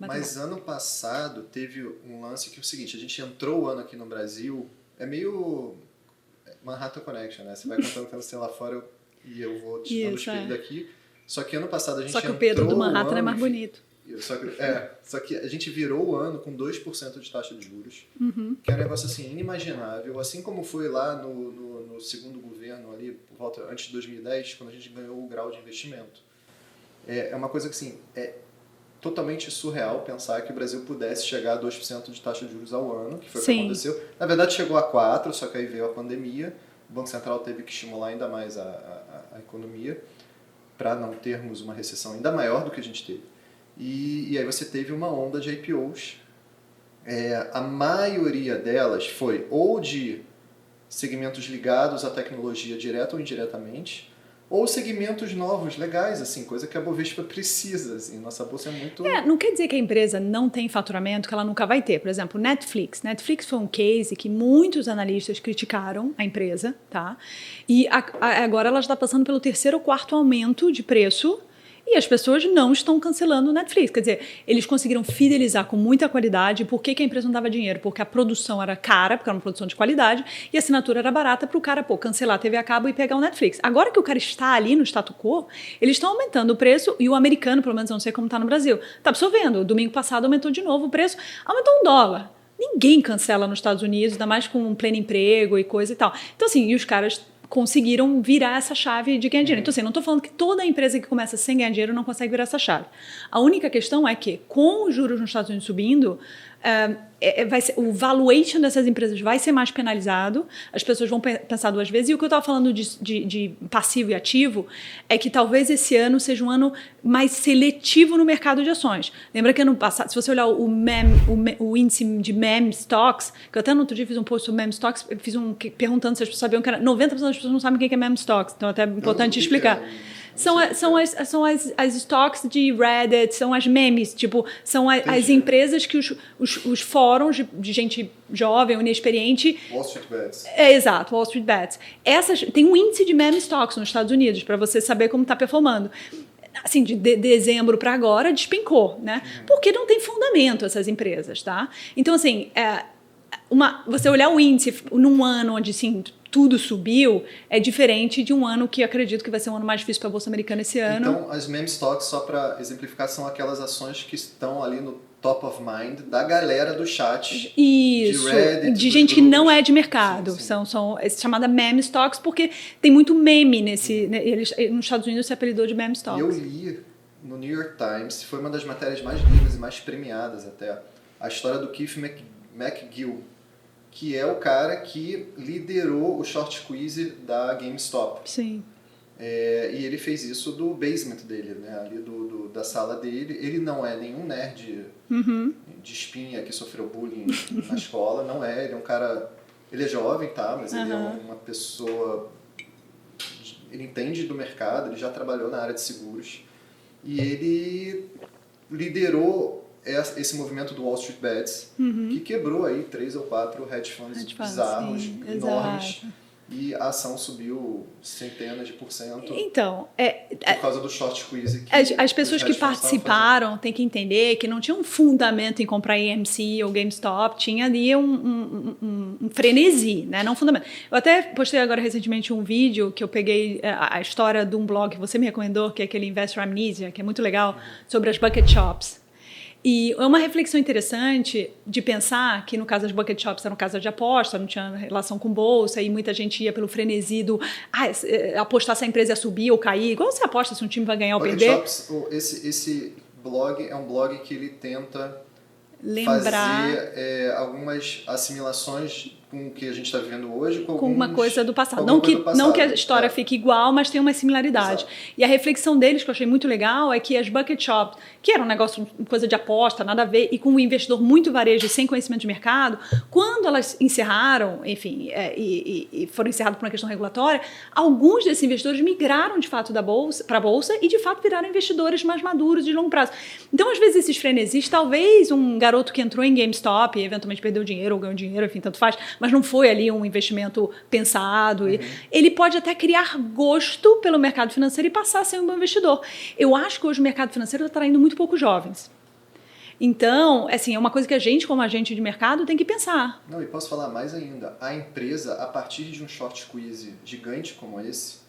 Mas ano passado teve um lance que é o seguinte, a gente entrou o ano aqui no Brasil, é meio Manhattan Connection, né? Você vai contando o que você tem lá fora e eu vou te dando o espelho daqui. Só que ano passado a gente Só que entrou o Pedro do Manhattan é mais bonito. Só que a gente virou o ano com 2% de taxa de juros, que é um negócio assim inimaginável, assim como foi lá no segundo governo ali, por volta antes de 2010, quando a gente ganhou o grau de investimento. É uma coisa que assim, é totalmente surreal pensar que o Brasil pudesse chegar a 2% de taxa de juros ao ano, que foi o que aconteceu. Na verdade chegou a 4%, só que aí veio a pandemia, o Banco Central teve que estimular ainda mais a economia para não termos uma recessão ainda maior do que a gente teve. E aí você teve uma onda de IPOs. A maioria delas foi ou de segmentos ligados à tecnologia direta ou indiretamente, ou segmentos novos, legais, assim, coisa que a Bovespa precisa. Assim, nossa bolsa é muito... Não quer dizer que a empresa não tem faturamento, que ela nunca vai ter. Por exemplo, Netflix. Netflix foi um case que muitos analistas criticaram a empresa, tá? E agora ela está passando pelo 3º ou 4º aumento de preço e as pessoas não estão cancelando o Netflix. Quer dizer, eles conseguiram fidelizar com muita qualidade. Por que a empresa não dava dinheiro? Porque a produção era cara, porque era uma produção de qualidade, e a assinatura era barata para o cara cancelar a TV a cabo e pegar o Netflix. Agora que o cara está ali no status quo, eles estão aumentando o preço, e o americano, pelo menos eu não sei como está no Brasil, está absorvendo. O domingo passado aumentou de novo o preço, aumentou $1. Ninguém cancela nos Estados Unidos, ainda mais com um pleno emprego e coisa e tal. Então, assim, e os caras conseguiram virar essa chave de ganhar dinheiro. Então, assim, não estou falando que toda empresa que começa sem ganhar dinheiro não consegue virar essa chave. A única questão é que, com os juros nos Estados Unidos subindo, o valuation dessas empresas vai ser mais penalizado, as pessoas vão pensar 2 vezes, e o que eu estava falando de passivo e ativo é que talvez esse ano seja um ano mais seletivo no mercado de ações. Lembra que ano passado, se você olhar o índice de meme stocks, que eu até no outro dia fiz um post sobre meme stocks, fiz perguntando se as pessoas sabiam que era 90% das pessoas não sabem o que é meme stocks, então é até importante explicar. São as stocks de Reddit, são as memes, tipo, são as empresas que os fóruns de gente jovem, inexperiente... Wall Street Bets. Exato, Wall Street Bets. Tem um índice de meme stocks nos Estados Unidos, para você saber como está performando. Assim, de dezembro para agora, despencou, né? Porque não tem fundamento essas empresas, tá? Então, assim, você olhar o índice num ano onde, assim, tudo subiu, é diferente de um ano que eu acredito que vai ser um ano mais difícil para a Bolsa Americana esse ano. Então, as meme stocks, só para exemplificar, são aquelas ações que estão ali no top of mind da galera do chat. Isso, de Reddit, de gente grupos. Que não é de mercado. Sim. São chamada meme stocks, porque tem muito meme nesse... nos Estados Unidos se apelidou de meme stocks. E eu li no New York Times, foi uma das matérias mais lidas e mais premiadas até, a história do Keith McGill, que é o cara que liderou o short squeeze da GameStop. Sim. E ele fez isso do basement dele, né? Ali da sala dele. Ele não é nenhum nerd de espinha que sofreu bullying na escola, não é. Ele é um cara... Ele é jovem, tá? Mas ele é uma pessoa... Ele entende do mercado, ele já trabalhou na área de seguros. E ele liderou esse movimento do Wall Street Bets, que quebrou aí 3 ou 4 hedge funds bizarros, sim, enormes, exato. E a ação subiu centenas de %. Então, por causa do short squeeze. As pessoas que participaram têm que entender que não tinha um fundamento em comprar AMC ou GameStop, tinha ali um frenesi, né? Não um fundamento. Eu até postei agora recentemente um vídeo que eu peguei a história de um blog que você me recomendou, que é aquele Investor Amnesia, que é muito legal, sobre as bucket shops. E é uma reflexão interessante de pensar que, no caso das bucket shops, eram casas de aposta, não tinha relação com bolsa, e muita gente ia pelo frenesi do apostar se a empresa ia subir ou cair. Igual você aposta se um time vai ganhar ou perder. Bucket shops, esse blog é um blog que ele tenta fazer algumas assimilações com o que a gente está vivendo hoje, com uma coisa do passado. Não que a história fique igual, mas tem uma similaridade. Exato. E a reflexão deles, que eu achei muito legal, é que as bucket shops, que era um negócio, coisa de aposta, nada a ver, e com um investidor muito varejo, sem conhecimento de mercado, quando elas encerraram, enfim, e foram encerradas por uma questão regulatória, alguns desses investidores migraram, de fato, para a Bolsa e, de fato, viraram investidores mais maduros de longo prazo. Então, às vezes, esses frenesis, talvez um garoto que entrou em GameStop e eventualmente perdeu dinheiro ou ganhou dinheiro, enfim, tanto faz, mas não foi ali um investimento pensado. Ele pode até criar gosto pelo mercado financeiro e passar a ser um bom investidor. Eu acho que hoje o mercado financeiro está atraindo muito poucos jovens. Então, assim, é uma coisa que a gente, como agente de mercado, tem que pensar. Não, e posso falar mais ainda. A empresa, a partir de um short squeeze gigante como esse,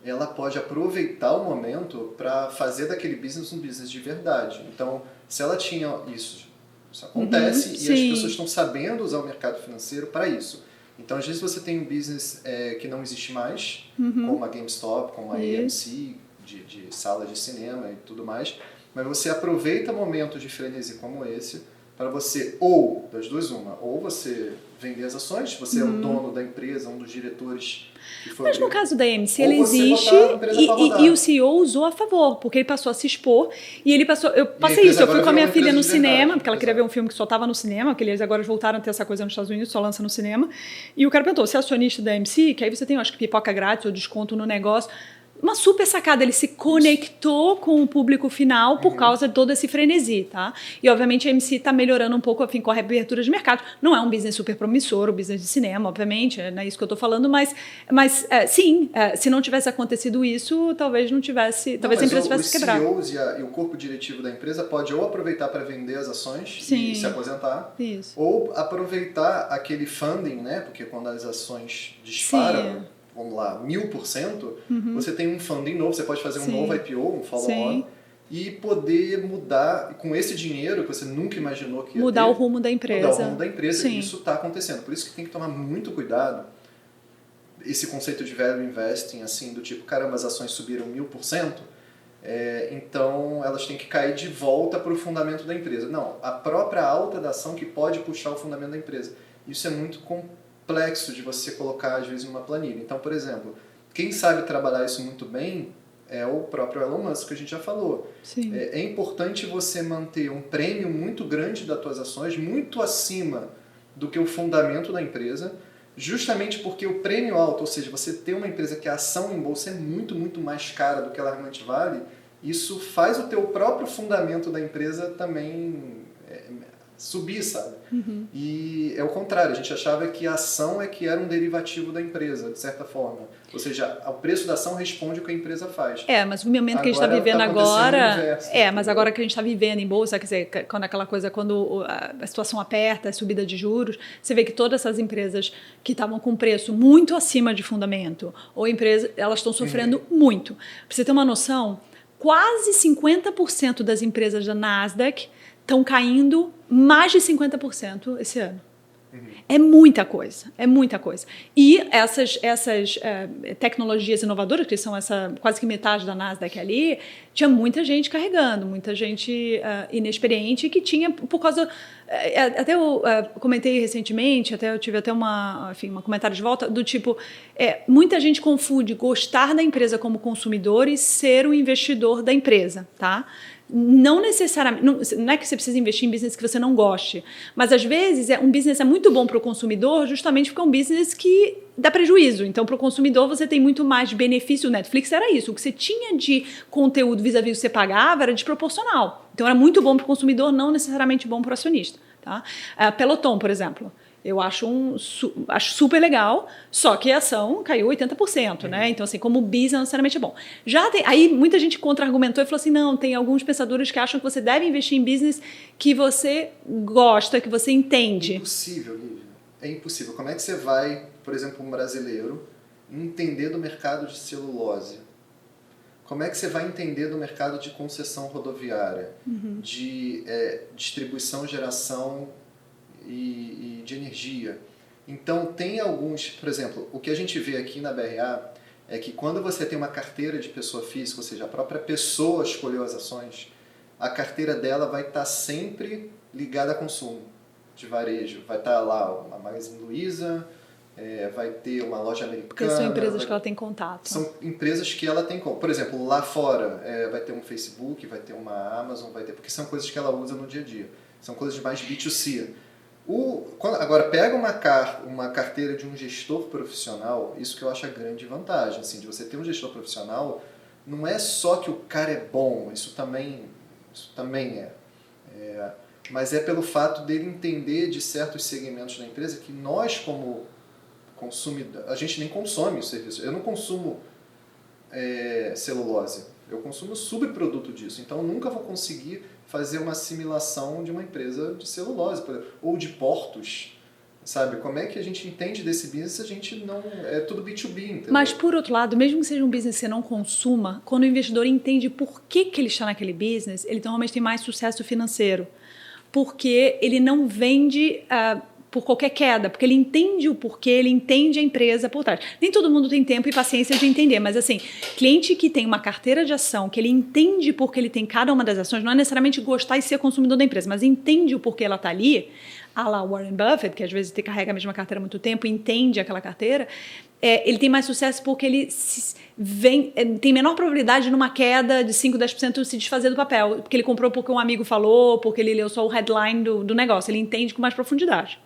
ela pode aproveitar o momento para fazer daquele business um business de verdade. Então, se ela tinha isso acontece e as pessoas estão sabendo usar o mercado financeiro para isso. Então, às vezes você tem um business que não existe mais, como a GameStop, como a AMC, de sala de cinema e tudo mais, mas você aproveita momentos de frenesi como esse para você, ou, das duas uma, ou você vender as ações, você é o dono da empresa, um dos diretores que foi... Mas no caso da AMC, ela existe e o CEO usou a favor, porque ele passou a se expor e ele passou... Eu passei isso, eu fui com a minha filha no cinema, porque ela queria ver um filme que só estava no cinema, porque eles agora voltaram a ter essa coisa nos Estados Unidos, só lança no cinema, e o cara perguntou, você é acionista da AMC? Que aí você tem, acho que pipoca grátis ou desconto no negócio... Uma super sacada, ele se conectou com o público final por causa de todo esse frenesi, tá? E, obviamente, a MC está melhorando um pouco, enfim, com a reabertura de mercado. Não é um business super promissor, o business de cinema, obviamente, não é isso que eu estou falando, mas sim, se não tivesse acontecido isso, talvez não tivesse, talvez a empresa tivesse quebrado. Os CEOs e o corpo diretivo da empresa pode ou aproveitar para vender as ações e se aposentar, ou aproveitar aquele funding, né? Porque quando as ações disparam... vamos lá, 1000%, você tem um funding novo, você pode fazer um novo IPO, um follow-on, e poder mudar, com esse dinheiro que você nunca imaginou que ia mudar o rumo da empresa. Mudar o rumo da empresa, e isso está acontecendo. Por isso que tem que tomar muito cuidado, esse conceito de value investing, assim, do tipo, caramba, as ações subiram 1000%, então elas têm que cair de volta para o fundamento da empresa. Não, a própria alta da ação que pode puxar o fundamento da empresa. Isso é muito complexo de você colocar, às vezes, numa planilha. Então, por exemplo, quem sabe trabalhar isso muito bem é o próprio Elon Musk, que a gente já falou. É importante você manter um prêmio muito grande das suas ações, muito acima do que o fundamento da empresa, justamente porque o prêmio alto, ou seja, você ter uma empresa que a ação em bolsa é muito, muito mais cara do que ela realmente vale, isso faz o teu próprio fundamento da empresa também subir, sabe? E é o contrário, a gente achava que a ação é que era um derivativo da empresa, de certa forma. Ou seja, o preço da ação responde o que a empresa faz. Mas o momento que a gente está vivendo agora... mas agora que a gente está vivendo em bolsa, quer dizer, quando aquela coisa, quando a situação aperta, a subida de juros, você vê que todas essas empresas que estavam com preço muito acima de fundamento, ou empresas, elas estão sofrendo muito. Para você ter uma noção, quase 50% das empresas da Nasdaq estão caindo mais de 50% esse ano. É muita coisa, é muita coisa. E essas tecnologias inovadoras, que são quase que metade da Nasdaq ali, tinha muita gente carregando, muita gente inexperiente que tinha, por causa... até eu comentei recentemente, eu tive até um comentário de volta, do tipo, muita gente confunde gostar da empresa como consumidor e ser um investidor da empresa, tá? Não necessariamente, não é que você precisa investir em business que você não goste, mas às vezes um business é muito bom para o consumidor justamente porque é um business que dá prejuízo. Então, para o consumidor, você tem muito mais benefício. O Netflix era isso, o que você tinha de conteúdo vis-à-vis o que você pagava era desproporcional. Então, era muito bom para o consumidor, não necessariamente bom para o acionista. Tá? Peloton, por exemplo. Eu acho super legal, só que a ação caiu 80%, né? Então, assim, como business, não necessariamente é bom. Aí, muita gente contra-argumentou e falou assim, não, tem alguns pensadores que acham que você deve investir em business que você gosta, que você entende. É impossível, Lívia. É impossível. Como é que você vai, por exemplo, um brasileiro, entender do mercado de celulose? Como é que você vai entender do mercado de concessão rodoviária, de distribuição, geração e de energia? Então, tem alguns, por exemplo, o que a gente vê aqui na BRA é que quando você tem uma carteira de pessoa física, ou seja, a própria pessoa escolheu as ações, a carteira dela vai estar sempre ligada a consumo de varejo. Vai estar lá uma Magazine Luiza, vai ter uma loja americana. Porque são empresas que ela tem contato. São empresas que ela tem contato. Por exemplo, lá fora vai ter um Facebook, vai ter uma Amazon, porque são coisas que ela usa no dia a dia. São coisas mais B2C. Agora, pega uma carteira de um gestor profissional, isso que eu acho a grande vantagem, assim, de você ter um gestor profissional, não é só que o cara é bom, isso também mas é pelo fato dele entender de certos segmentos da empresa que nós, como consumidor, a gente nem consome o serviço. Eu não consumo celulose, eu consumo subproduto disso, então eu nunca vou conseguir fazer uma assimilação de uma empresa de celulose, por exemplo, ou de portos, sabe? Como é que a gente entende desse business se a gente não... É tudo B2B, entendeu? Mas, por outro lado, mesmo que seja um business que você não consuma, quando o investidor entende por que ele está naquele business, ele normalmente tem mais sucesso financeiro. Porque ele não vende por qualquer queda, porque ele entende o porquê, ele entende a empresa por trás. Nem todo mundo tem tempo e paciência de entender, mas assim, cliente que tem uma carteira de ação, que ele entende porque ele tem cada uma das ações, não é necessariamente gostar e ser consumidor da empresa, mas entende o porquê ela está ali, a la Warren Buffett, que às vezes carrega a mesma carteira há muito tempo e entende aquela carteira, ele tem mais sucesso porque ele tem menor probabilidade numa queda de 5%, 10% se desfazer do papel, porque ele comprou porque um amigo falou, porque ele leu só o headline do negócio, ele entende com mais profundidade.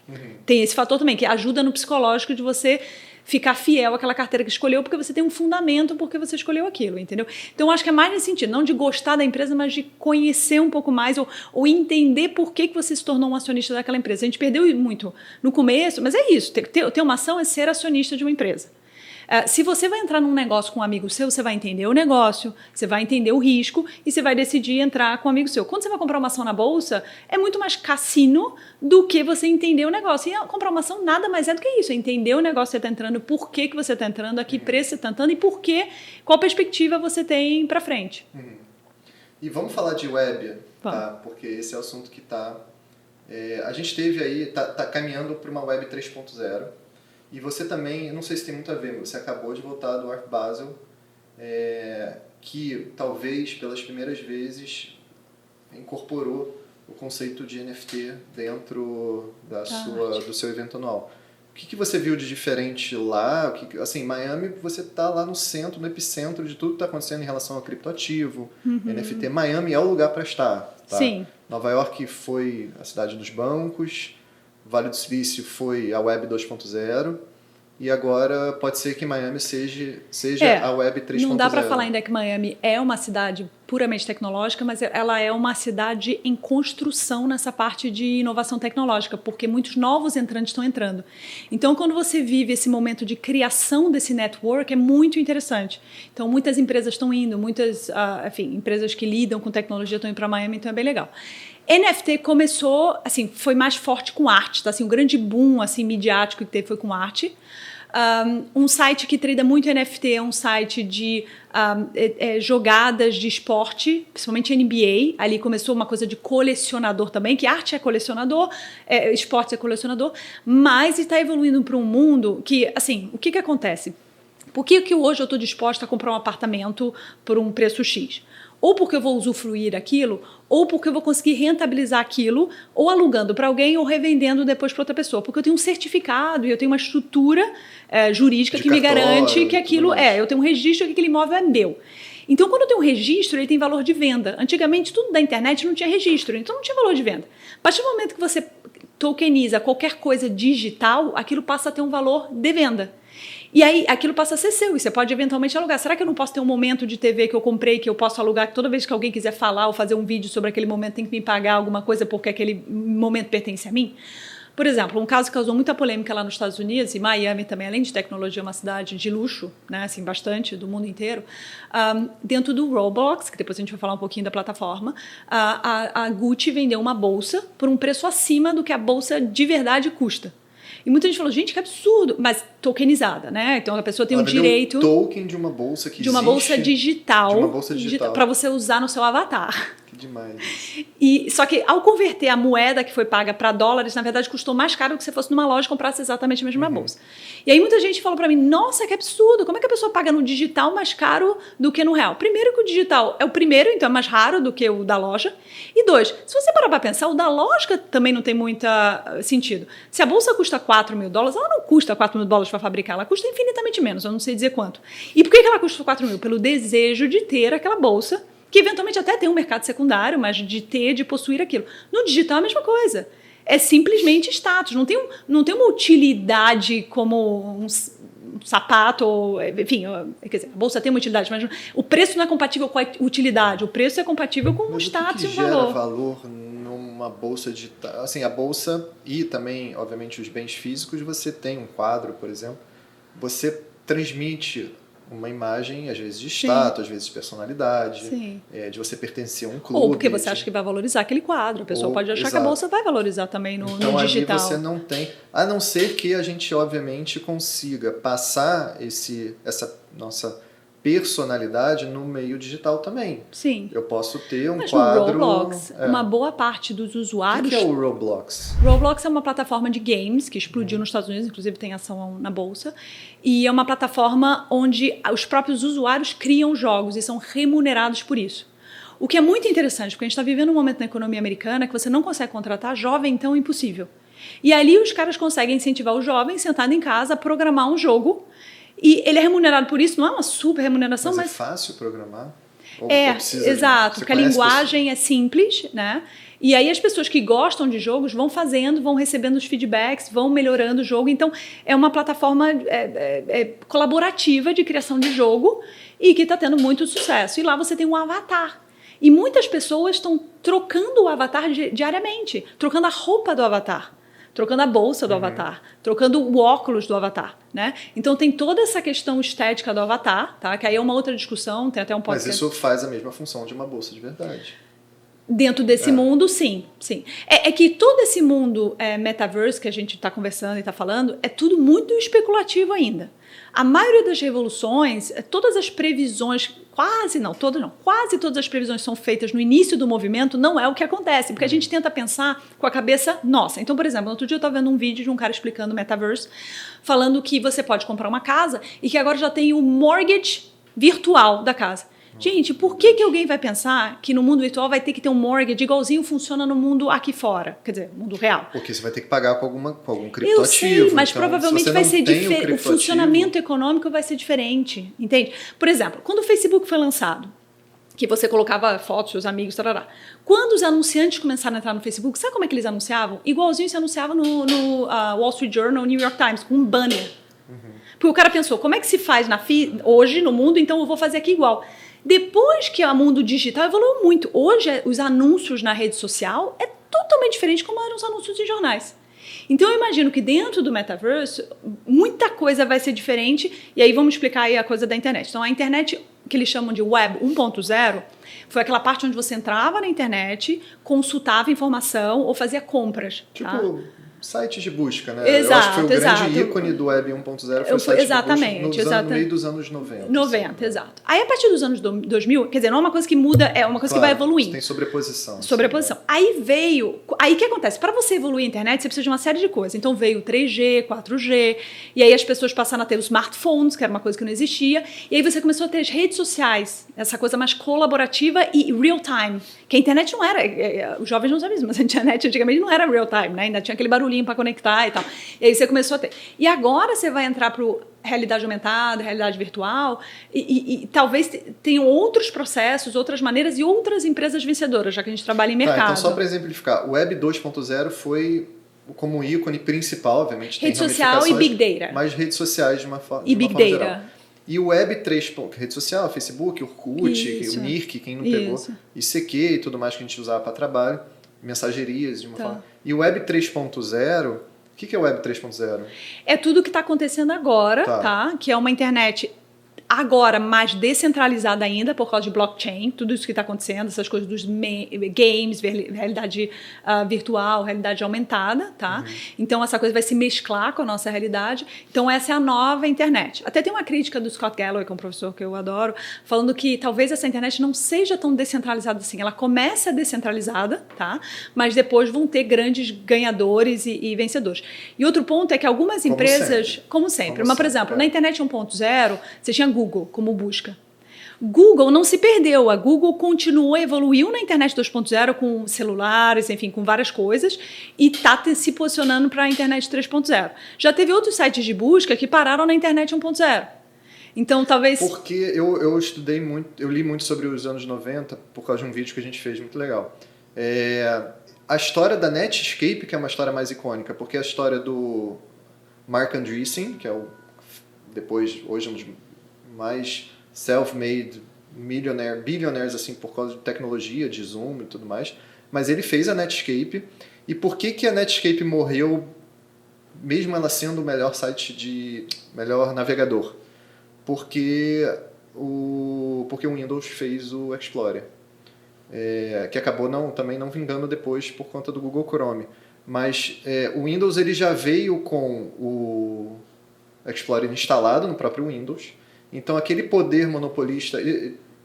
Tem esse fator também, que ajuda no psicológico de você ficar fiel àquela carteira que escolheu, porque você tem um fundamento porque você escolheu aquilo, entendeu? Então, eu acho que é mais nesse sentido, não de gostar da empresa, mas de conhecer um pouco mais ou entender por que você se tornou um acionista daquela empresa. A gente perdeu muito no começo, mas é isso, ter uma ação é ser acionista de uma empresa. Se você vai entrar num negócio com um amigo seu, você vai entender o negócio, você vai entender o risco e você vai decidir entrar com um amigo seu. Quando você vai comprar uma ação na bolsa, é muito mais cassino do que você entender o negócio. E comprar uma ação nada mais é do que isso, é entender o negócio que você está entrando, por que você está entrando, a que preço você está entrando e por que, qual perspectiva você tem para frente. E vamos falar de web, tá? Porque esse é o assunto que está... a gente teve aí, tá caminhando para uma web 3.0. E você também, não sei se tem muito a ver, mas você acabou de voltar do Art Basel, que talvez pelas primeiras vezes incorporou o conceito de NFT dentro do seu evento anual. O que você viu de diferente lá? Assim, Miami, você está lá no centro, no epicentro de tudo que está acontecendo em relação ao criptoativo, NFT. Miami é o lugar para estar. Tá? Sim. Nova York foi a cidade dos bancos, Vale do Silício foi a Web 2.0 e agora pode ser que Miami seja a Web 3.0. Não dá para falar ainda que Miami é uma cidade puramente tecnológica, mas ela é uma cidade em construção nessa parte de inovação tecnológica, porque muitos novos entrantes estão entrando. Então, quando você vive esse momento de criação desse network, é muito interessante. Então, muitas empresas estão indo, empresas que lidam com tecnologia estão indo para Miami, então é bem legal. NFT começou, assim, foi mais forte com arte, tá? Assim, o grande boom assim, midiático que teve foi com arte. Um site que trada muito NFT é um site de jogadas de esporte, principalmente NBA. Ali começou uma coisa de colecionador também, que arte é colecionador, esporte é colecionador, mas está evoluindo para um mundo que, assim, o que acontece? Por que hoje eu estou disposta a comprar um apartamento por um preço X? Ou porque eu vou usufruir aquilo, ou porque eu vou conseguir rentabilizar aquilo, ou alugando para alguém, ou revendendo depois para outra pessoa. Porque eu tenho um certificado e eu tenho uma estrutura jurídica que me garante que aquilo eu tenho um registro que aquele imóvel é meu. Então, quando eu tenho um registro, ele tem valor de venda. Antigamente, tudo da internet não tinha registro, então não tinha valor de venda. A partir do momento que você tokeniza qualquer coisa digital, aquilo passa a ter um valor de venda. E aí, aquilo passa a ser seu e você pode eventualmente alugar. Será que eu não posso ter um momento de TV que eu comprei, que eu posso alugar, que toda vez que alguém quiser falar ou fazer um vídeo sobre aquele momento tem que me pagar alguma coisa porque aquele momento pertence a mim? Por exemplo, um caso que causou muita polêmica lá nos Estados Unidos, e Miami também, além de tecnologia, é uma cidade de luxo, né, assim, bastante, do mundo inteiro. Dentro do Roblox, que depois a gente vai falar um pouquinho da plataforma, a Gucci vendeu uma bolsa por um preço acima do que a bolsa de verdade custa. E muita gente falou, gente, que absurdo, mas tokenizada, né? Então a pessoa tem o direito... um token de uma bolsa que existe. De uma bolsa digital. De uma bolsa digital. Para você usar no seu avatar. Que demais. Só que ao converter a moeda que foi paga para dólares, na verdade custou mais caro do que se fosse numa loja e comprasse exatamente a mesma bolsa. E aí muita gente falou para mim, nossa, que absurdo, como é que a pessoa paga no digital mais caro do que no real? Primeiro que o digital é o primeiro, então é mais raro do que o da loja. E dois, se você parar para pensar, o da loja também não tem muito sentido. Se a bolsa custa $4.000, ela não custa $4.000 para fabricar, ela custa infinitamente menos, eu não sei dizer quanto. E por que ela custa $4.000? Pelo desejo de ter aquela bolsa, que eventualmente até tem um mercado secundário, mas de possuir aquilo. No digital é a mesma coisa. É simplesmente status. Não tem uma utilidade como um sapato, ou, enfim, quer dizer, a bolsa tem uma utilidade, mas o preço não é compatível com a utilidade. O preço é compatível com o status e o valor. O que gera valor numa bolsa digital? Assim, a bolsa e também, obviamente, os bens físicos, você tem um quadro, por exemplo, você transmite uma imagem, às vezes de status, às vezes de personalidade, de você pertencer a um clube. Ou porque você acha que vai valorizar aquele quadro. A pessoa pode achar que a bolsa vai valorizar também no digital. Então ali você não tem... A não ser que a gente, obviamente, consiga passar essa nossa personalidade no meio digital também. Sim. Eu posso ter um Mas quadro... no Roblox, uma boa parte dos usuários... O que é o Roblox? Roblox é uma plataforma de games que explodiu nos Estados Unidos, inclusive tem ação na bolsa, e é uma plataforma onde os próprios usuários criam jogos e são remunerados por isso. O que é muito interessante, porque a gente está vivendo um momento na economia americana que você não consegue contratar jovem, então é impossível. E ali os caras conseguem incentivar o jovem sentado em casa a programar um jogo, e ele é remunerado por isso, não é uma super remuneração, mas é fácil programar? Exato, porque a linguagem é simples, né? E aí as pessoas que gostam de jogos vão fazendo, vão recebendo os feedbacks, vão melhorando o jogo. Então, é uma plataforma colaborativa de criação de jogo e que está tendo muito sucesso. E lá você tem um avatar. E muitas pessoas estão trocando o avatar diariamente, trocando a roupa do avatar, trocando a bolsa do avatar, trocando o óculos do avatar, né? Então tem toda essa questão estética do avatar, tá? Que aí é uma outra discussão, tem até um podcast. Mas isso faz a mesma função de uma bolsa de verdade. Dentro desse mundo, sim. É que todo esse mundo metaverse que a gente está conversando e está falando, é tudo muito especulativo ainda. A maioria das revoluções, todas as previsões, quase todas as previsões são feitas no início do movimento, não é o que acontece, porque a gente tenta pensar com a cabeça nossa. Então, por exemplo, no outro dia eu estava vendo um vídeo de um cara explicando metaverse, falando que você pode comprar uma casa e que agora já tem o mortgage virtual da casa. Gente, por que alguém vai pensar que no mundo virtual vai ter que ter um mortgage igualzinho funciona no mundo aqui fora? Quer dizer, mundo real. Porque você vai ter que pagar com algum criptoativo. Eu sei, mas então, provavelmente vai ser diferente. O funcionamento econômico vai ser diferente, entende? Por exemplo, quando o Facebook foi lançado, que você colocava fotos, seus amigos, tarará. Quando os anunciantes começaram a entrar no Facebook, sabe como é que eles anunciavam? Igualzinho se anunciava no Wall Street Journal, New York Times, com um banner. Porque o cara pensou, como é que se faz hoje no mundo, então eu vou fazer aqui igual. Depois que o mundo digital evoluiu muito, hoje os anúncios na rede social é totalmente diferente como eram os anúncios em jornais. Então eu imagino que dentro do metaverse muita coisa vai ser diferente e aí vamos explicar aí a coisa da internet. Então a internet que eles chamam de Web 1.0 foi aquela parte onde você entrava na internet, consultava informação ou fazia compras. Tipo... sites de busca, né? Exato, eu acho que foi o grande ícone do Web 1.0 foi o site de busca no meio dos anos 90. 90, assim. Exato. Aí, a partir dos anos 2000, quer dizer, não é uma coisa que muda, é uma coisa que vai evoluindo. Tem sobreposição. Sobreposição. Aí o que acontece? Para você evoluir a internet, você precisa de uma série de coisas. Então veio 3G, 4G, e aí as pessoas passaram a ter os smartphones, que era uma coisa que não existia, e aí você começou a ter as redes sociais, essa coisa mais colaborativa e real time, que a internet não era, os jovens não sabem isso, mas a internet antigamente não era real time, né? Ainda tinha aquele barulhinho para conectar e tal. E aí você começou a ter. E agora você vai entrar para realidade aumentada, realidade virtual, e talvez tenham outros processos, outras maneiras e outras empresas vencedoras, já que a gente trabalha em mercado. Então, só para exemplificar, o Web 2.0 foi como ícone principal, obviamente. Rede social e Big Data. Mas redes sociais de uma forma Big Data. Geral. E o Web 3, rede social, Facebook, Orkut, o Mirk, quem não pegou, ICQ e tudo mais que a gente usava para trabalho, mensagerias de uma forma. E o Web 3.0, o que é o Web 3.0? É tudo que está acontecendo agora, tá? Que é uma internet agora mais descentralizada ainda por causa de blockchain, tudo isso que está acontecendo, essas coisas dos games, realidade virtual, realidade aumentada, tá? Então essa coisa vai se mesclar com a nossa realidade. Então essa é a nova internet. Até tem uma crítica do Scott Galloway, que é um professor que eu adoro, falando que talvez essa internet não seja tão descentralizada assim. Ela começa descentralizada, tá? Mas depois vão ter grandes ganhadores e vencedores. E outro ponto é que algumas empresas, como sempre, mas por exemplo, na internet 1.0, você tinha Google como busca. Google não se perdeu, a Google continuou, evoluiu na internet 2.0 com celulares, enfim, com várias coisas e está se posicionando para a internet 3.0. Já teve outros sites de busca que pararam na internet 1.0. Então, talvez... Porque eu estudei muito, eu li muito sobre os anos 90 por causa de um vídeo que a gente fez muito legal. A história da Netscape, que é uma história mais icônica, porque é a história do Marc Andreessen, que é hoje um dos mais self-made billionaires assim, por causa de tecnologia, de Zoom e tudo mais. Mas ele fez a Netscape. E por que a Netscape morreu, mesmo ela sendo o melhor site melhor navegador? porque o Windows fez o Explorer, que acabou também não vingando depois por conta do Google Chrome. Mas o Windows ele já veio com o Explorer instalado no próprio Windows. Então aquele poder monopolista,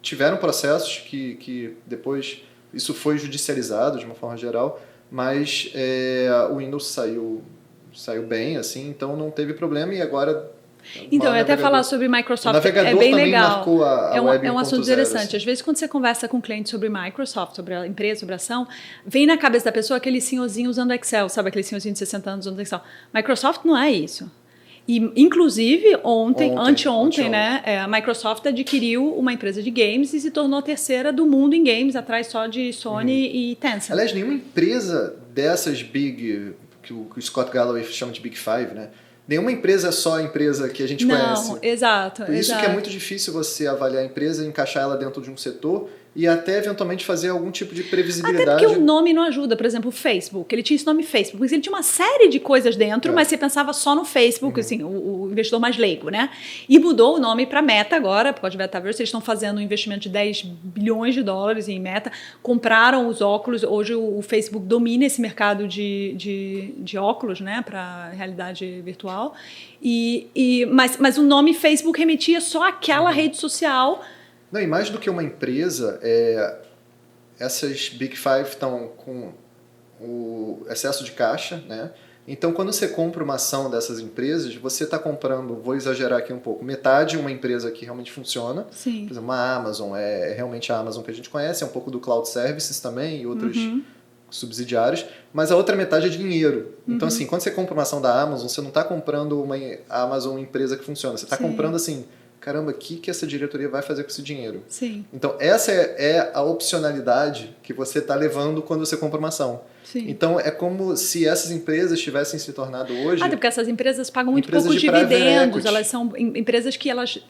tiveram processos que depois isso foi judicializado de uma forma geral, mas o Windows saiu bem, assim, então não teve problema e agora... Então, eu até falar sobre Microsoft é bem legal. É um assunto interessante. Às vezes, quando você conversa com um cliente sobre Microsoft, sobre a empresa, sobre a ação, vem na cabeça da pessoa aquele senhorzinho usando Excel, sabe? Aquele senhorzinho de 60 anos usando Excel. Microsoft não é isso. E, inclusive, anteontem, né, a Microsoft adquiriu uma empresa de games e se tornou a terceira do mundo em games, atrás só de Sony e Tencent. Aliás, nenhuma empresa dessas big, que o Scott Galloway chama de Big Five, né? Nenhuma empresa é só a empresa que a gente conhece. Não, exato. Por isso que é muito difícil você avaliar a empresa, encaixar ela dentro de um setor e até eventualmente fazer algum tipo de previsibilidade. Até porque o nome não ajuda. Por exemplo, o Facebook. Ele tinha esse nome Facebook, mas ele tinha uma série de coisas dentro, mas você pensava só no Facebook, assim, o investidor mais leigo, né? E mudou o nome para Meta agora, por causa de Metaverse. Eles estão fazendo um investimento de 10 bilhões de dólares em Meta. Compraram os óculos. Hoje o Facebook domina esse mercado de óculos, né, para realidade virtual. Mas o nome Facebook remetia só àquela rede social. Não, e mais do que uma empresa, essas Big Five estão com o excesso de caixa, né? Então, quando você compra uma ação dessas empresas, você está comprando, vou exagerar aqui um pouco, metade uma empresa que realmente funciona. Sim. Por exemplo, uma Amazon, é realmente a Amazon que a gente conhece, é um pouco do Cloud Services também e outros subsidiários, mas a outra metade é dinheiro. Então, assim, quando você compra uma ação da Amazon, você não está comprando uma Amazon empresa que funciona, você está comprando assim... Caramba, o que essa diretoria vai fazer com esse dinheiro? Sim. Então, essa é a opcionalidade que você está levando quando você compra uma ação. Sim. Então, é como se essas empresas tivessem se tornado hoje... Até porque essas empresas pagam muito pouco dividendos. Elas são empresas que elas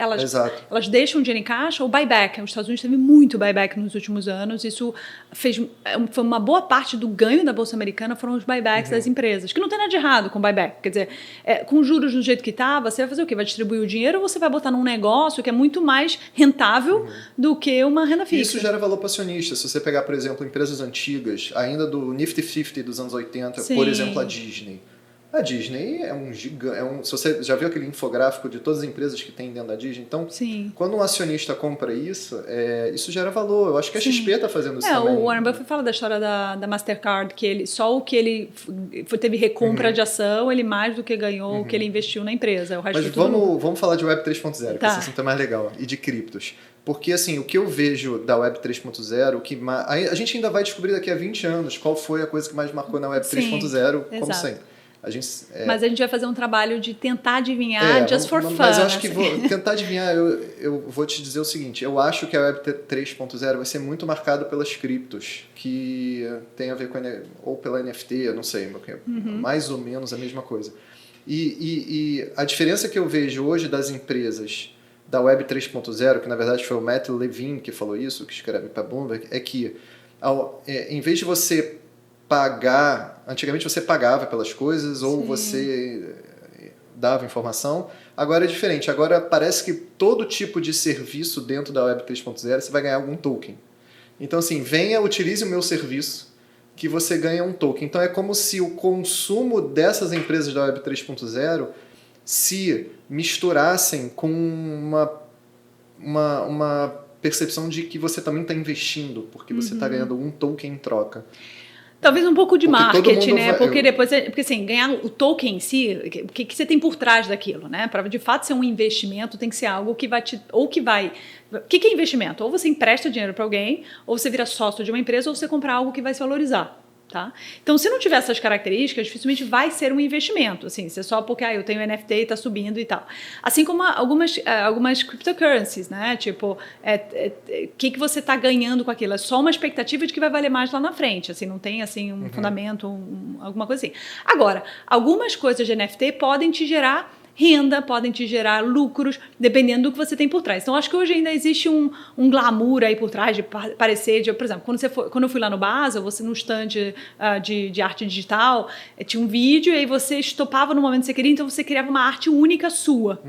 deixam dinheiro em caixa ou buyback. Os Estados Unidos teve muito buyback nos últimos anos. Isso foi uma boa parte do ganho da Bolsa Americana foram os buybacks das empresas. Que não tem nada de errado com buyback. Quer dizer, com juros do jeito que está, você vai fazer o quê? Vai distribuir o dinheiro ou você vai botar num negócio que é muito mais rentável do que uma renda fixa? Isso gera valor para acionista. Se você pegar, por exemplo, empresas antigas, ainda do Nifty 50 dos anos 80, por exemplo, a Disney. A Disney é um gigante. Se você já viu aquele infográfico de todas as empresas que tem dentro da Disney? Então, quando um acionista compra isso, isso gera valor. Eu acho que a XP está fazendo isso também. O Warren Buffett fala da história da Mastercard, que só o que ele teve recompra de ação, ele mais do que ganhou o que ele investiu na empresa. O resto Mas vamos falar de Web 3.0, que esse assunto é mais legal, e de criptos. Porque, assim, o que eu vejo da Web 3.0, a gente ainda vai descobrir daqui a 20 anos qual foi a coisa que mais marcou na Web 3.0, como sempre. Mas a gente vai fazer um trabalho de tentar adivinhar, just for fun. Mas eu acho que tentar adivinhar, eu vou te dizer o seguinte, eu acho que a Web 3.0 vai ser muito marcada pelas criptos, que tem a ver com, ou pela NFT, eu não sei, mais ou menos a mesma coisa. E a diferença que eu vejo hoje das empresas da Web 3.0, que na verdade foi o Matt Levine que falou isso, que escreve para Bloomberg, é que em vez de você pagar, antigamente você pagava pelas coisas ou você dava informação, agora é diferente. Agora parece que todo tipo de serviço dentro da Web 3.0 você vai ganhar algum token. Então assim, utilize o meu serviço que você ganha um token. Então é como se o consumo dessas empresas da Web 3.0 se misturassem com uma percepção de que você também está investindo, porque você está ganhando um token em troca. Talvez um pouco de marketing, né? Porque assim, ganhar o token em si, o que você tem por trás daquilo, né? Para de fato ser um investimento, tem que ser algo que vai O que é investimento? Ou você empresta dinheiro para alguém, ou você vira sócio de uma empresa, ou você compra algo que vai se valorizar. Tá? Então, se não tiver essas características, dificilmente vai ser um investimento. Assim, se é só porque eu tenho NFT e está subindo e tal. Assim como algumas cryptocurrencies, né? Tipo, que você está ganhando com aquilo? É só uma expectativa de que vai valer mais lá na frente. Assim, não tem assim, um fundamento, alguma coisa assim. Agora, algumas coisas de NFT podem te gerar renda, podem te gerar lucros, dependendo do que você tem por trás. Então, acho que hoje ainda existe um glamour aí por trás de parecer... por exemplo, quando eu fui lá no Basel, você no stand de arte digital, tinha um vídeo e aí você estopava no momento que você queria, então você criava uma arte única sua.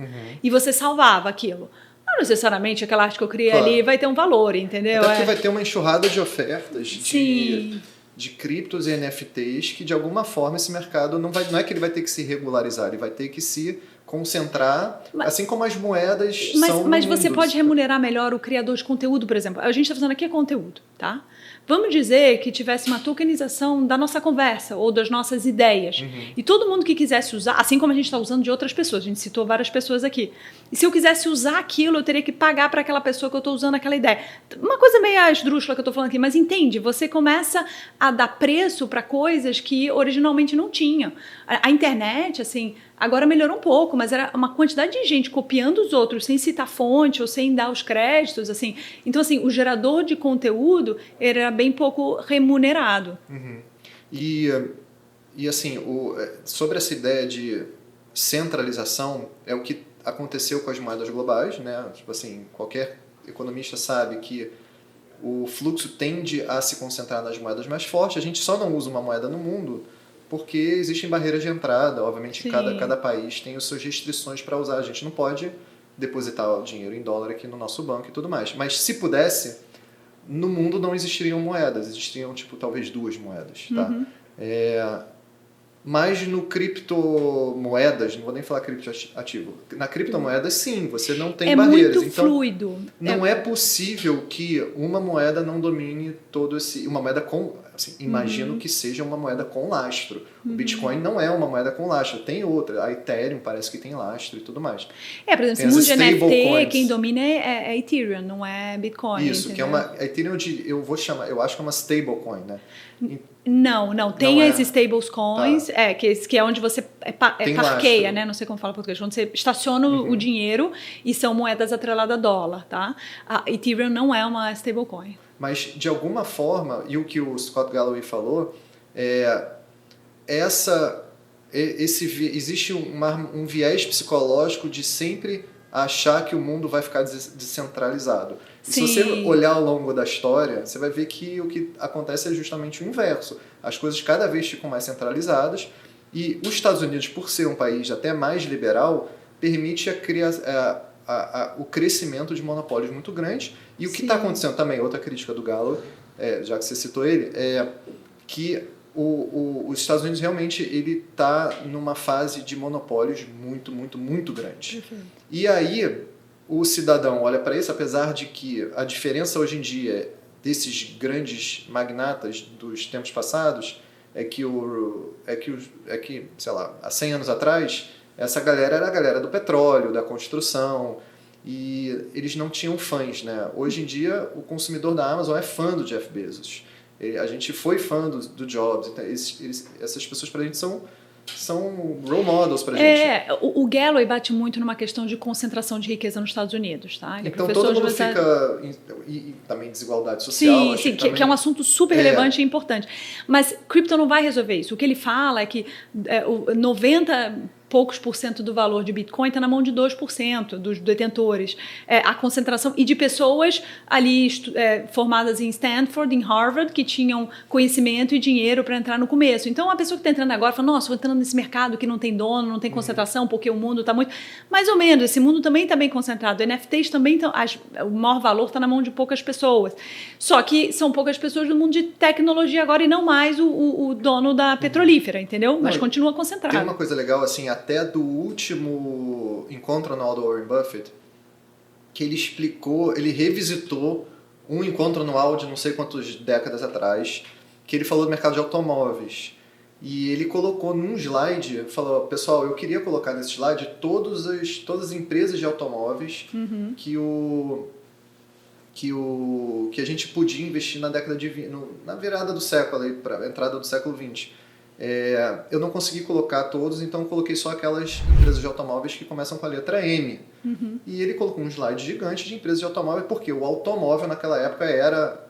E você salvava aquilo. Não necessariamente aquela arte que eu criei ali vai ter um valor, entendeu? Até porque vai ter uma enxurrada de ofertas de criptos e NFTs que, de alguma forma, esse mercado não é que ele vai ter que se regularizar, ele vai ter que se concentrar, assim como as moedas são no Mas você mundo. pode remunerar melhor o criador de conteúdo, por exemplo. A gente está fazendo aqui conteúdo, tá? Vamos dizer que tivesse uma tokenização da nossa conversa ou das nossas ideias. E todo mundo que quisesse usar, assim como a gente está usando de outras pessoas, a gente citou várias pessoas aqui. E se eu quisesse usar aquilo, eu teria que pagar para aquela pessoa que eu estou usando aquela ideia. Uma coisa meio esdrúxula que eu estou falando aqui, mas entende? Você começa a dar preço para coisas que originalmente não tinham. A internet, assim, agora melhorou um pouco, mas era uma quantidade de gente copiando os outros sem citar fonte ou sem dar os créditos, assim. Então, assim, o gerador de conteúdo era bem pouco remunerado. E assim, sobre essa ideia de centralização, é o que aconteceu com as moedas globais, né? Tipo assim, qualquer economista sabe que o fluxo tende a se concentrar nas moedas mais fortes. A gente só não usa uma moeda no mundo porque existem barreiras de entrada. Obviamente, cada país tem as suas restrições para usar. A gente não pode depositar o dinheiro em dólar aqui no nosso banco e tudo mais. Mas se pudesse, no mundo não existiriam moedas. Existiriam, tipo, talvez 2 moedas, tá? Mas no criptomoedas, não vou nem falar criptoativo, na criptomoeda sim, você não tem barreiras. É muito então, fluido. Não é possível que uma moeda não domine todo esse... Uma moeda com... Assim, imagino que seja uma moeda com lastro. O Bitcoin não é uma moeda com lastro, tem outra. A Ethereum parece que tem lastro e tudo mais. Por exemplo, no mundo de NFT, quem domina é Ethereum, não é Bitcoin. Isso, entendeu? Que é uma... A Ethereum, eu acho que é uma stablecoin, né? Não. Tem as stablecoins, que é onde você parqueia, né? Não sei como fala em português. Onde você estaciona o dinheiro e são moedas atreladas a dólar, tá? A Ethereum não é uma stablecoin. Mas, de alguma forma, e o que o Scott Galloway falou, existe um viés psicológico de sempre achar que o mundo vai ficar descentralizado. E se você olhar ao longo da história, você vai ver que o que acontece é justamente o inverso. As coisas cada vez ficam mais centralizadas e os Estados Unidos, por ser um país até mais liberal, permite o crescimento de monopólios muito grandes. E o que está acontecendo também, outra crítica do Galloway, já que você citou ele, é que os Estados Unidos realmente está numa fase de monopólios muito, muito, muito grande. E aí o cidadão olha para isso, apesar de que a diferença hoje em dia desses grandes magnatas dos tempos passados é que, sei lá, há 100 anos atrás, essa galera era a galera do petróleo, da construção, e eles não tinham fãs, né? Hoje em dia, o consumidor da Amazon é fã do Jeff Bezos. A gente foi fã do Jobs. Então, essas pessoas, pra gente, são role models pra gente. O Galloway bate muito numa questão de concentração de riqueza nos Estados Unidos, tá? Então todo mundo fica... E também desigualdade social. Sim, que é um assunto super relevante e importante. Mas cripto não vai resolver isso. O que ele fala é que 90... poucos por cento do valor de Bitcoin está na mão de 2% dos detentores. A concentração e de pessoas ali formadas em Stanford, em Harvard, que tinham conhecimento e dinheiro para entrar no começo. Então, a pessoa que está entrando agora fala, nossa, vou entrando nesse mercado que não tem dono, não tem concentração, porque o mundo está muito... Mais ou menos, esse mundo também está bem concentrado. NFTs também estão... O maior valor está na mão de poucas pessoas. Só que são poucas pessoas do mundo de tecnologia agora e não mais o dono da petrolífera, entendeu? Mas continua concentrado. Tem uma coisa legal, assim, até do último encontro anual do Warren Buffett, que ele revisitou um encontro anual de não sei quantas décadas atrás, que ele falou do mercado de automóveis. E ele colocou num slide, falou, pessoal, eu queria colocar nesse slide todas as empresas de automóveis que a gente podia investir na década de 20, na virada do século, para a entrada do século 20. Eu não consegui colocar todos, então coloquei só aquelas empresas de automóveis que começam com a letra M. E ele colocou um slide gigante de empresas de automóvel, porque o automóvel naquela época era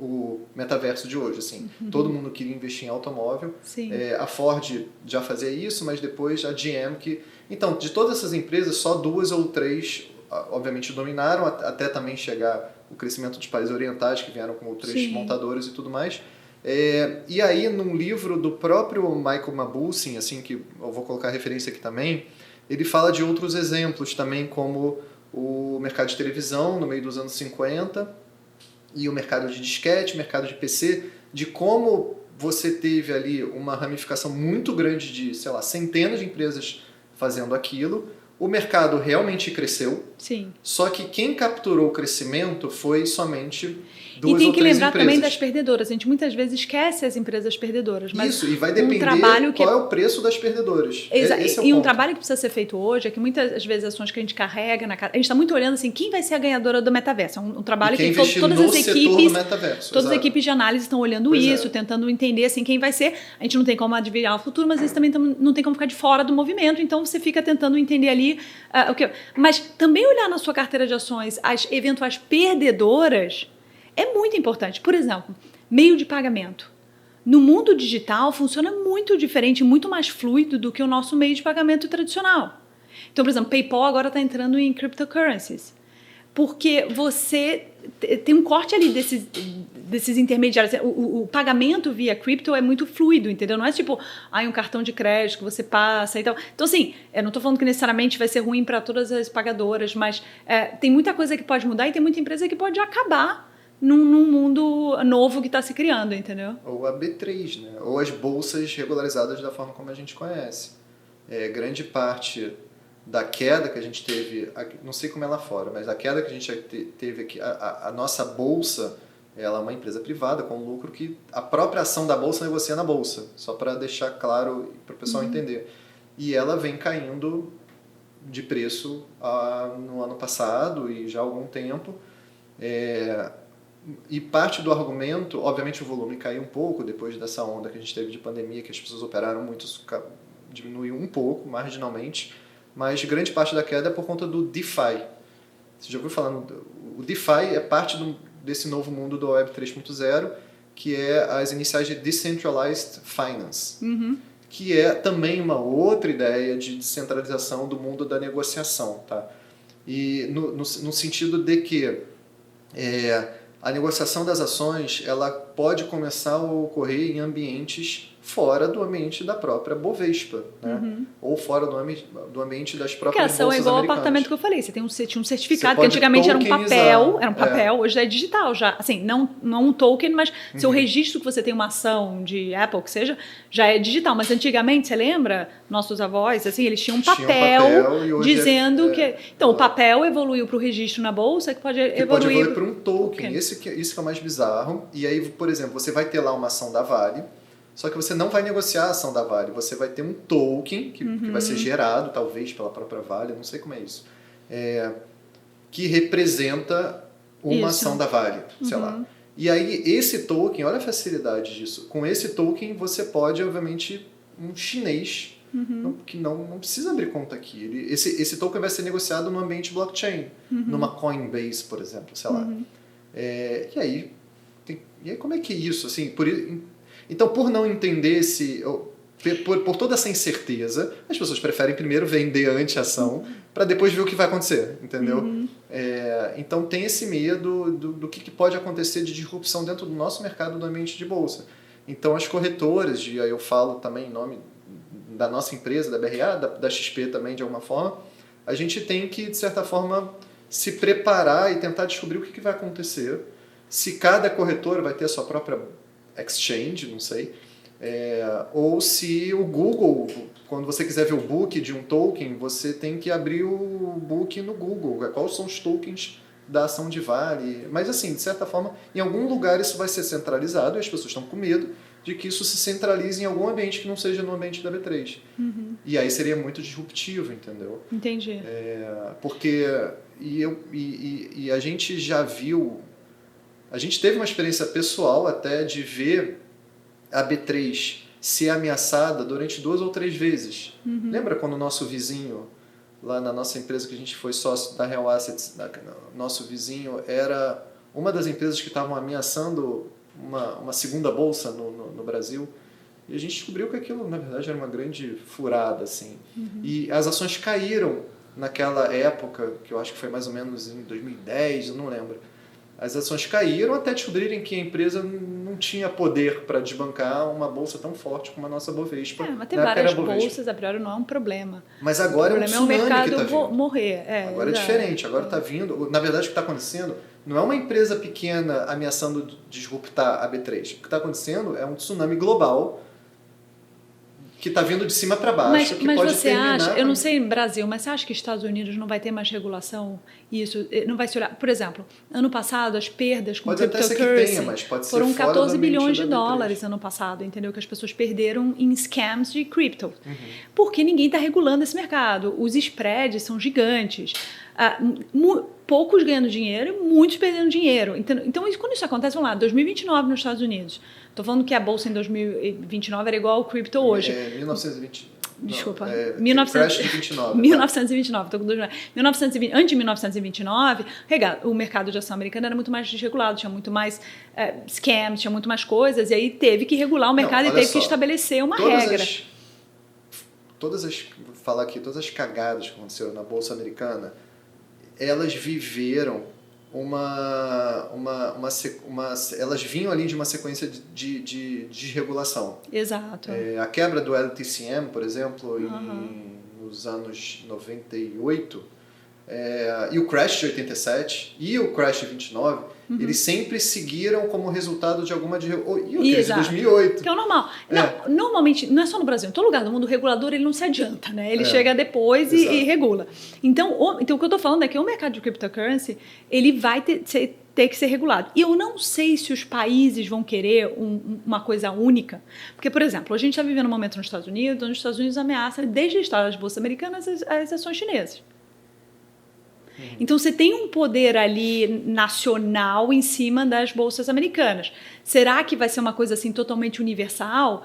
o metaverso de hoje, assim. Todo mundo queria investir em automóvel. Sim. A Ford já fazia isso, mas depois a GM que... Então, de todas essas empresas, só 2 ou 3, obviamente, dominaram, até também chegar o crescimento dos países orientais, que vieram com outras montadoras e tudo mais. E aí, num livro do próprio Michael Mabussin, assim, que eu vou colocar referência aqui também, ele fala de outros exemplos também, como o mercado de televisão no meio dos anos 50 e o mercado de disquete, mercado de PC, de como você teve ali uma ramificação muito grande de, sei lá, centenas de empresas fazendo aquilo. O mercado realmente cresceu, Sim. Só que quem capturou o crescimento foi somente 2 ou 3 empresas. E tem que lembrar também das perdedoras. A gente muitas vezes esquece as empresas perdedoras. Mas isso, e vai depender qual é o preço das perdedoras. Exato. Esse é o e um ponto. trabalho que precisa ser feito hoje é que muitas vezes ações que a gente carrega na cara... A gente está muito olhando assim, quem vai ser a ganhadora do metaverso? É um trabalho que todas as equipes... Todas as equipes de análise estão olhando isso, tentando entender assim, quem vai ser. A gente não tem como adivinhar o futuro, mas eles também não tem como ficar de fora do movimento. Então você fica tentando entender ali o que... Mas também olhar na sua carteira de ações as eventuais perdedoras é muito importante. Por exemplo, meio de pagamento. No mundo digital funciona muito diferente, muito mais fluido do que o nosso meio de pagamento tradicional. Então, por exemplo, PayPal agora está entrando em cryptocurrencies. Porque você tem um corte ali desses intermediários. O pagamento via cripto é muito fluido, entendeu? Não é tipo, um cartão de crédito que você passa e tal. Então, assim, eu não estou falando que necessariamente vai ser ruim para todas as pagadoras, mas tem muita coisa que pode mudar e tem muita empresa que pode acabar num mundo novo que está se criando, entendeu? Ou a B3, né? Ou as bolsas regularizadas da forma como a gente conhece. Grande parte da queda que a gente teve, não sei como é lá fora, mas a queda que a gente teve aqui, a nossa bolsa, ela é uma empresa privada com lucro que a própria ação da bolsa negocia na bolsa, só para deixar claro para o pessoal entender. E ela vem caindo de preço no ano passado e já há algum tempo. E parte do argumento, obviamente o volume caiu um pouco depois dessa onda que a gente teve de pandemia, que as pessoas operaram muito, diminuiu um pouco, marginalmente, mas grande parte da queda é por conta do DeFi. Você já ouviu falar? O DeFi é parte desse novo mundo do Web 3.0, que é as iniciais de Decentralized Finance, que é também uma outra ideia de descentralização do mundo da negociação. Tá? E no sentido de que a negociação das ações ela pode começar a ocorrer em ambientes fora do ambiente da própria Bovespa, né? Ou fora do ambiente das próprias bolsas americanas. Porque a ação é igual ao apartamento que eu falei, você tinha um certificado que antigamente era um papel, hoje é digital já, assim, não um token, mas seu registro que você tem uma ação de Apple, que seja, já é digital, mas antigamente, você lembra, nossos avós, assim, eles tinham um papel dizendo que... Então, o papel evoluiu para o registro na bolsa, que pode evoluir para um token, isso que é o mais bizarro, e aí, por exemplo, você vai ter lá uma ação da Vale, só que você não vai negociar a ação da Vale, você vai ter um token que vai ser gerado, talvez, pela própria Vale, não sei como é isso, que representa uma ação da Vale, sei lá. E aí, esse token, olha a facilidade disso, com esse token você pode, obviamente, um chinês, que não precisa abrir conta aqui. Esse token vai ser negociado no ambiente blockchain, numa Coinbase, por exemplo, sei lá. E aí, como é que é isso? Assim, então, por não entender por toda essa incerteza, as pessoas preferem primeiro vender anti-ação para depois ver o que vai acontecer, entendeu? Então, tem esse medo do que pode acontecer de disrupção dentro do nosso mercado do ambiente de bolsa. Então, as corretoras, aí eu falo também em nome da nossa empresa, da BRA, da XP também, de alguma forma, a gente tem que, de certa forma, se preparar e tentar descobrir o que vai acontecer. Se cada corretora vai ter a sua própria exchange, não sei, ou se o Google, quando você quiser ver o book de um token, você tem que abrir o book no Google, quais são os tokens da ação de Vale, mas assim, de certa forma, em algum lugar isso vai ser centralizado e as pessoas estão com medo de que isso se centralize em algum ambiente que não seja no ambiente da B3. E aí seria muito disruptivo, entendeu? Entendi. Porque a gente já viu... A gente teve uma experiência pessoal até de ver a B3 ser ameaçada durante 2 ou 3 vezes. Lembra quando o nosso vizinho, lá na nossa empresa que a gente foi sócio da Real Assets, nosso vizinho era uma das empresas que estavam ameaçando uma segunda bolsa no Brasil. E a gente descobriu que aquilo, na verdade, era uma grande furada, assim. E as ações caíram naquela época, que eu acho que foi mais ou menos em 2010, eu não lembro. As ações caíram até descobrirem que a empresa não tinha poder para desbancar uma bolsa tão forte como a nossa Bovespa. Mas ter várias bolsas, a priori, não é um problema. Mas agora é um tsunami que está vindo. O mercado morrer. Agora é diferente, agora está vindo... Na verdade, o que está acontecendo não é uma empresa pequena ameaçando disruptar a B3. O que está acontecendo é um tsunami global que está vindo de cima para baixo, que mas pode você terminar... acha, eu não sei no Brasil, mas você acha que Estados Unidos não vai ter mais regulação? Isso não vai se olhar. Por exemplo, ano passado as perdas com cryptocurrency foram 14 bilhões de dólares ano passado, entendeu? Que as pessoas perderam em scams de cripto. Porque ninguém está regulando esse mercado. Os spreads são gigantes. Poucos ganhando dinheiro e muitos perdendo dinheiro. Então, quando isso acontece, vamos lá, 2029 nos Estados Unidos. Estou falando que a bolsa em 2029 era igual ao cripto hoje. 1920. Desculpa. Crash de 29. 1929, estou com 1920. Antes de 1929, o mercado de ação americano era muito mais desregulado, tinha muito mais scams, tinha muito mais coisas, e aí teve que regular o mercado e teve que estabelecer uma regra. Todas as cagadas que aconteceram na bolsa americana, elas viveram elas vinham ali de uma sequência de desregulação. Exato. A quebra do LTCM, por exemplo, nos anos 98, e o crash de 87 e o crash de 29, eles sempre seguiram como resultado de alguma... E o crash de 2008. Que é o normal. Não, normalmente, não é só no Brasil, em todo lugar do mundo, o regulador ele não se adianta, né? Ele chega depois e regula. Então, o que eu estou falando é que o mercado de cryptocurrency, ele vai ter que ser regulado. E eu não sei se os países vão querer uma coisa única. Porque, por exemplo, a gente está vivendo um momento nos Estados Unidos, onde os Estados Unidos ameaçam deslistar as bolsas americanas as ações chinesas. Então, você tem um poder ali nacional em cima das bolsas americanas. Será que vai ser uma coisa assim totalmente universal?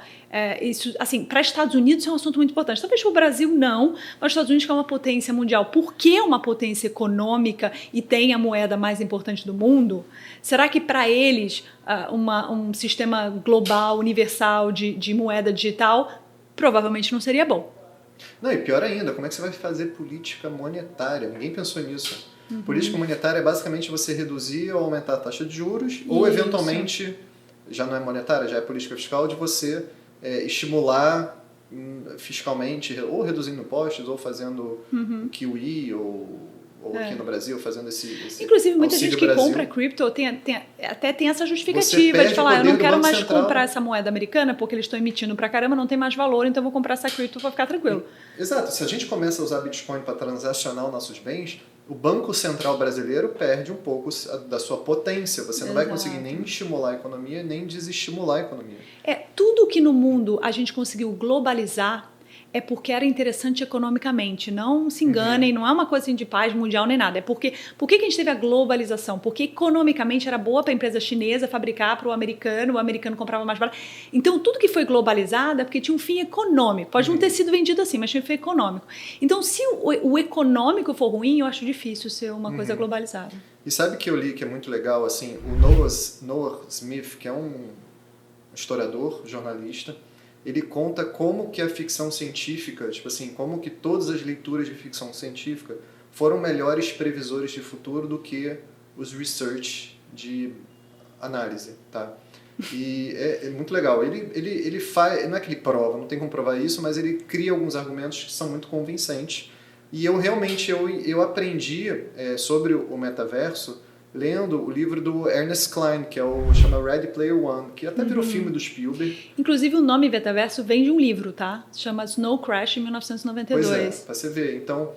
Isso, assim, para os Estados Unidos é um assunto muito importante. Talvez para o Brasil não, mas os Estados Unidos que é uma potência mundial. Por que é uma potência econômica e tem a moeda mais importante do mundo? Será que para eles um sistema global, universal de moeda digital provavelmente não seria bom? Não, e pior ainda, como é que você vai fazer política monetária? Ninguém pensou nisso. Política monetária é basicamente você reduzir ou aumentar a taxa de juros, ou eventualmente, já não é monetária, já é política fiscal, de você estimular fiscalmente, ou reduzindo impostos, ou fazendo QE, ou aqui no Brasil, fazendo esse Inclusive, muita gente que compra cripto até tem essa justificativa de falar, eu não quero mais comprar essa moeda americana porque eles estão emitindo pra caramba, não tem mais valor, então eu vou comprar essa cripto para ficar tranquilo. Exato. Se a gente começa a usar Bitcoin para transacionar nossos bens, o Banco Central brasileiro perde um pouco da sua potência. Você não vai conseguir nem estimular a economia, nem desestimular a economia. Tudo que no mundo a gente conseguiu globalizar é porque era interessante economicamente. Não se enganem, não é uma coisa assim de paz mundial nem nada. Por que a gente teve a globalização? Porque economicamente era boa para a empresa chinesa fabricar para o americano comprava mais barato. Então, tudo que foi globalizado é porque tinha um fim econômico. Pode não ter sido vendido assim, mas tinha um fim econômico. Então, se o econômico for ruim, eu acho difícil ser uma coisa globalizada. E sabe que eu li que é muito legal? Assim, o Noah Smith, que é um historiador, jornalista, ele conta como que a ficção científica, tipo assim, como que todas as leituras de ficção científica foram melhores previsores de futuro do que os research de análise, tá? E é muito legal. Ele faz, não é que ele prova, não tem como provar isso, mas ele cria alguns argumentos que são muito convincentes. E eu realmente aprendi sobre o metaverso lendo o livro do Ernest Cline, que chama Ready Player One, que até virou filme do Spielberg. Inclusive o nome metaverso vem de um livro, tá? Se chama Snow Crash, em 1992. Pois pra você ver. Então,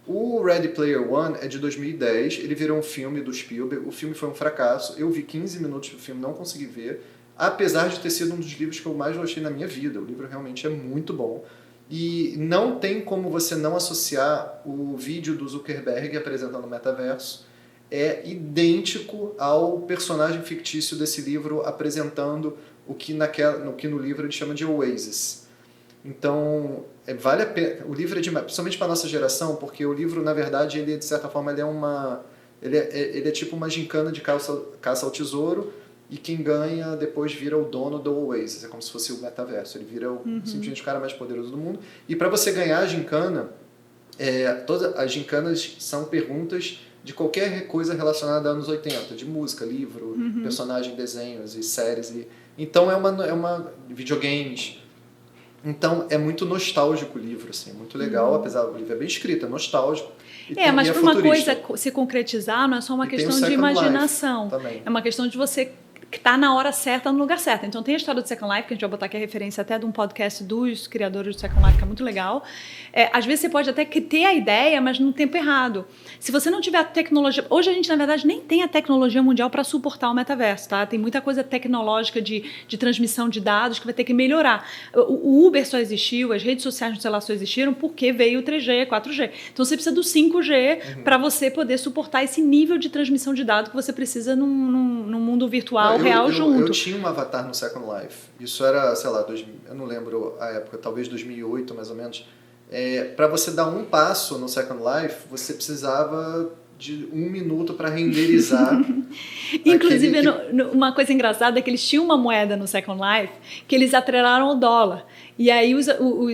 o Ready Player One é de 2010, ele virou um filme do Spielberg, o filme foi um fracasso, eu vi 15 minutos do filme, não consegui ver, apesar de ter sido um dos livros que eu mais gostei na minha vida. O livro realmente é muito bom. E não tem como você não associar o vídeo do Zuckerberg apresentando o metaverso. É idêntico ao personagem fictício desse livro apresentando o que no livro ele chama de Oasis. Então, vale a pena. O livro é demais, principalmente para a nossa geração, porque o livro, na verdade, ele de certa forma ele Ele é tipo uma gincana de caça ao tesouro, e quem ganha depois vira o dono do Oasis. É como se fosse o metaverso. Ele vira simplesmente o cara mais poderoso do mundo. E para você ganhar a gincana, todas as gincanas são perguntas de qualquer coisa relacionada a anos 80, de música, livro, personagem, desenhos e séries. Então é uma videogames. Então é muito nostálgico o livro, assim, muito legal, apesar do livro é bem escrito, é nostálgico. Mas para uma coisa se concretizar, não é só uma questão de imaginação. É uma questão de você que está na hora certa, no lugar certo. Então, tem a história do Second Life, que a gente vai botar aqui a referência até de um podcast dos criadores do Second Life, que é muito legal. Às vezes, você pode até ter a ideia, mas no tempo errado. Se você não tiver a tecnologia... Hoje, a gente, na verdade, nem tem a tecnologia mundial para suportar o metaverso, tá? Tem muita coisa tecnológica de transmissão de dados que vai ter que melhorar. O Uber só existiu, as redes sociais no celular só existiram porque veio o 3G, 4G. Então, você precisa do 5G para você poder suportar esse nível de transmissão de dados que você precisa num mundo virtual real junto. Eu tinha um avatar no Second Life. Isso era, sei lá, eu não lembro a época, talvez 2008 mais ou menos. Para você dar um passo no Second Life, você precisava de 1 minuto para renderizar. Inclusive, uma coisa engraçada é que eles tinham uma moeda no Second Life que eles atrelaram ao dólar. E aí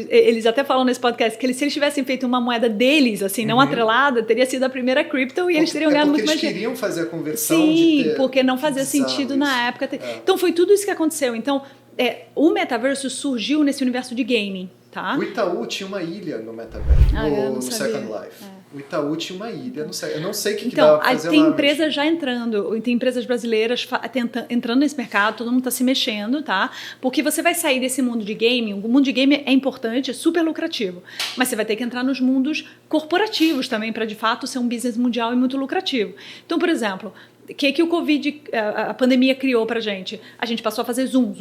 eles até falam nesse podcast que se eles tivessem feito uma moeda deles, assim, não atrelada, teria sido a primeira crypto e eles teriam ganhado muito mais dinheiro. Eles queriam fazer a conversão. Sim, porque não fazia sentido na época. Então foi tudo isso que aconteceu. Então o metaverso surgiu nesse universo de gaming. Tá? O Itaú tinha uma ilha no metaverso, no Second Life. O Itaú tinha uma ilha, eu não sei o que dá pra fazer lá. Tem empresas já entrando, tem empresas brasileiras entrando nesse mercado, todo mundo está se mexendo, tá? Porque você vai sair desse mundo de gaming, o mundo de gaming é importante, é super lucrativo, mas você vai ter que entrar nos mundos corporativos também para, de fato, ser um business mundial e muito lucrativo. Então, por exemplo, o que o Covid, a pandemia criou pra gente? A gente passou a fazer Zoom.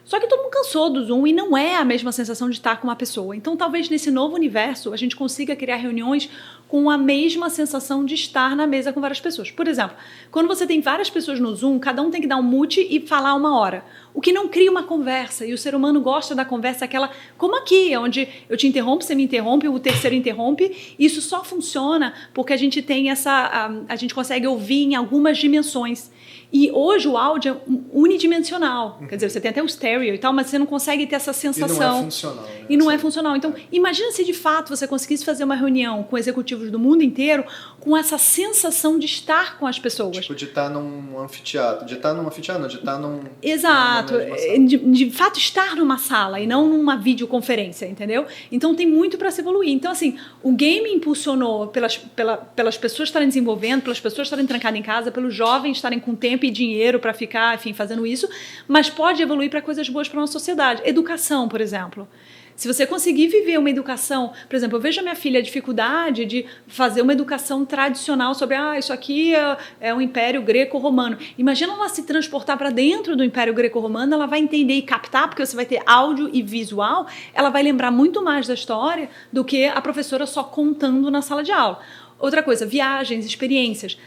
Só que todo mundo cansou do Zoom e não é a mesma sensação de estar com uma pessoa. Então, talvez nesse novo universo, a gente consiga criar reuniões com a mesma sensação de estar na mesa com várias pessoas. Por exemplo, quando você tem várias pessoas no Zoom, cada um tem que dar um mute e falar 1 hora. O que não cria uma conversa. E o ser humano gosta da conversa aquela, como aqui, onde eu te interrompo, você me interrompe, o terceiro interrompe. Isso só funciona porque a gente tem a gente consegue ouvir em algumas dimensões. E hoje o áudio é unidimensional. Quer dizer, você tem até o stereo e tal, mas você não consegue ter essa sensação. E não é funcional. Né? E não é funcional. Então, imagina se de fato você conseguisse fazer uma reunião com executivos do mundo inteiro com essa sensação de estar com as pessoas. Tipo, de estar num anfiteatro. De estar num... Exato. De fato, estar numa sala e não numa videoconferência, entendeu? Então, tem muito para se evoluir. Então, assim, o game impulsionou pelas pessoas estarem desenvolvendo, pelas pessoas estarem trancadas em casa, pelos jovens estarem com tempo e dinheiro para ficar, enfim, fazendo isso, mas pode evoluir para coisas boas para a nossa sociedade. Educação, por exemplo. Se você conseguir viver uma educação, por exemplo, eu vejo a minha filha a dificuldade de fazer uma educação tradicional sobre, isso aqui é o Império Greco-Romano. Imagina ela se transportar para dentro do Império Greco-Romano, ela vai entender e captar, porque você vai ter áudio e visual, ela vai lembrar muito mais da história do que a professora só contando na sala de aula. Outra coisa, viagens, experiências.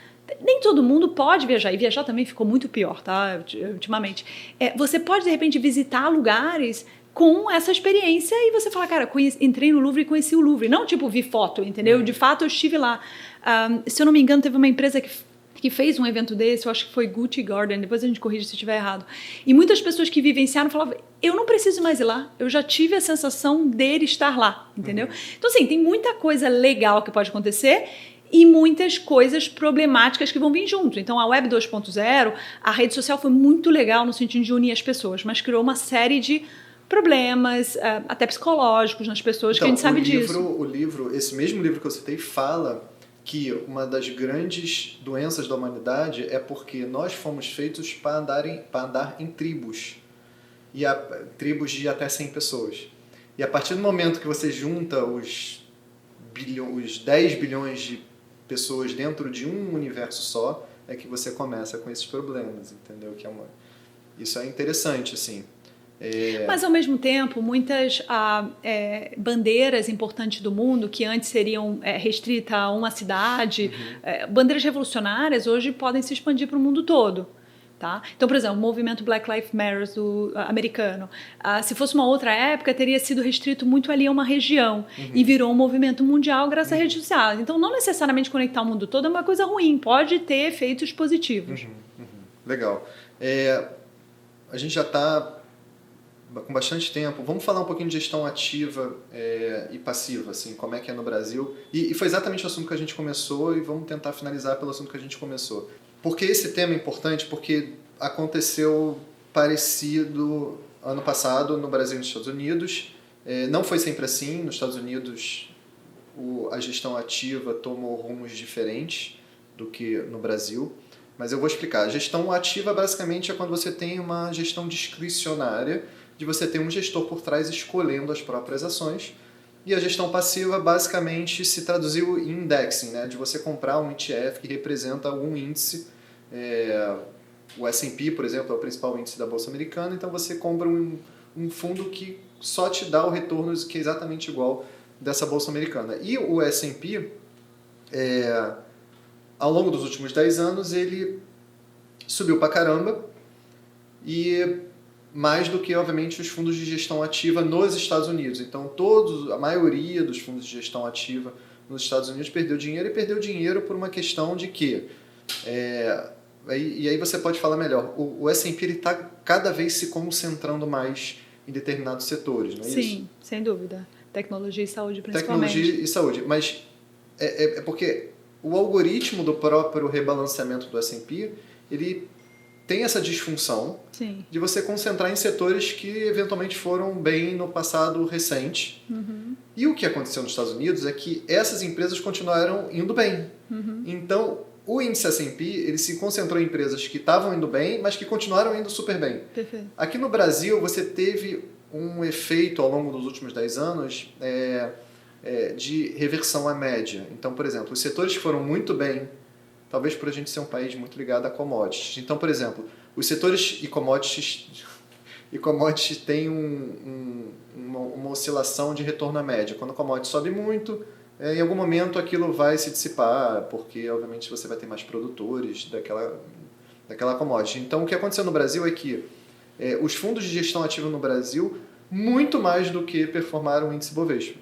Nem todo mundo pode viajar, e viajar também ficou muito pior, tá? Ultimamente. Você pode, de repente, visitar lugares com essa experiência e você fala, cara, entrei no Louvre e conheci o Louvre. Não, tipo, vi foto, entendeu? De fato, eu estive lá. Se eu não me engano, teve uma empresa que fez um evento desse, eu acho que foi Gucci Garden, depois a gente corrige se estiver errado. E muitas pessoas que vivenciaram falavam, eu não preciso mais ir lá, eu já tive a sensação de estar lá, entendeu? Então, assim, tem muita coisa legal que pode acontecer e muitas coisas problemáticas que vão vir junto. Então, a Web 2.0, a rede social foi muito legal no sentido de unir as pessoas, mas criou uma série de problemas, até psicológicos nas pessoas, que a gente sabe disso. O livro, esse mesmo livro que eu citei, fala que uma das grandes doenças da humanidade é porque nós fomos feitos para andar em tribos, e tribos de até 100 pessoas. E a partir do momento que você junta os 10 bilhões de pessoas dentro de um universo só, é que você começa com esses problemas, entendeu? Isso é interessante, assim. Mas, ao mesmo tempo, muitas bandeiras importantes do mundo, que antes seriam restritas a uma cidade, bandeiras revolucionárias, hoje podem se expandir para o mundo todo. Tá? Então, por exemplo, o movimento Black Lives Matter americano, se fosse uma outra época, teria sido restrito muito ali a uma região e virou um movimento mundial graças a redes sociais. Então, não necessariamente conectar o mundo todo é uma coisa ruim, pode ter efeitos positivos. Legal. A gente já está com bastante tempo. Vamos falar um pouquinho de gestão ativa e passiva, assim, como é que é no Brasil. E foi exatamente o assunto que a gente começou e vamos tentar finalizar pelo assunto que a gente começou. Por que esse tema é importante? Porque aconteceu parecido ano passado no Brasil e nos Estados Unidos. Não foi sempre assim. Nos Estados Unidos, a gestão ativa tomou rumos diferentes do que no Brasil. Mas eu vou explicar. A gestão ativa, basicamente, é quando você tem uma gestão discricionária, de você ter um gestor por trás escolhendo as próprias ações. E a gestão passiva, basicamente, se traduziu em indexing, né? De você comprar um ETF que representa algum índice. O S&P, por exemplo, é o principal índice da Bolsa Americana, então você compra um fundo que só te dá o retorno que é exatamente igual dessa Bolsa Americana. E o S&P, ao longo dos últimos 10 anos, ele subiu pra caramba, e mais do que, obviamente, os fundos de gestão ativa nos Estados Unidos. Então, a maioria dos fundos de gestão ativa nos Estados Unidos perdeu dinheiro por uma questão de que... E aí você pode falar melhor. O S&P está cada vez se concentrando mais em determinados setores, não é isso? Sim, sem dúvida. Tecnologia e saúde, principalmente. Tecnologia e saúde. Mas é porque o algoritmo do próprio rebalanceamento do S&P, ele tem essa disfunção de você concentrar em setores que eventualmente foram bem no passado recente. E o que aconteceu nos Estados Unidos é que essas empresas continuaram indo bem. Então, o índice S&P, ele se concentrou em empresas que estavam indo bem, mas que continuaram indo super bem. Perfeito. Aqui no Brasil, você teve um efeito ao longo dos últimos 10 anos de reversão à média. Então, por exemplo, os setores que foram muito bem, talvez por a gente ser um país muito ligado a commodities. Então, por exemplo, os setores e commodities têm uma oscilação de retorno à média. Quando o commodity sobe muito, em algum momento aquilo vai se dissipar, porque obviamente você vai ter mais produtores daquela commodity. Então o que aconteceu no Brasil é que os fundos de gestão ativa no Brasil, muito mais do que performaram o índice Bovespa.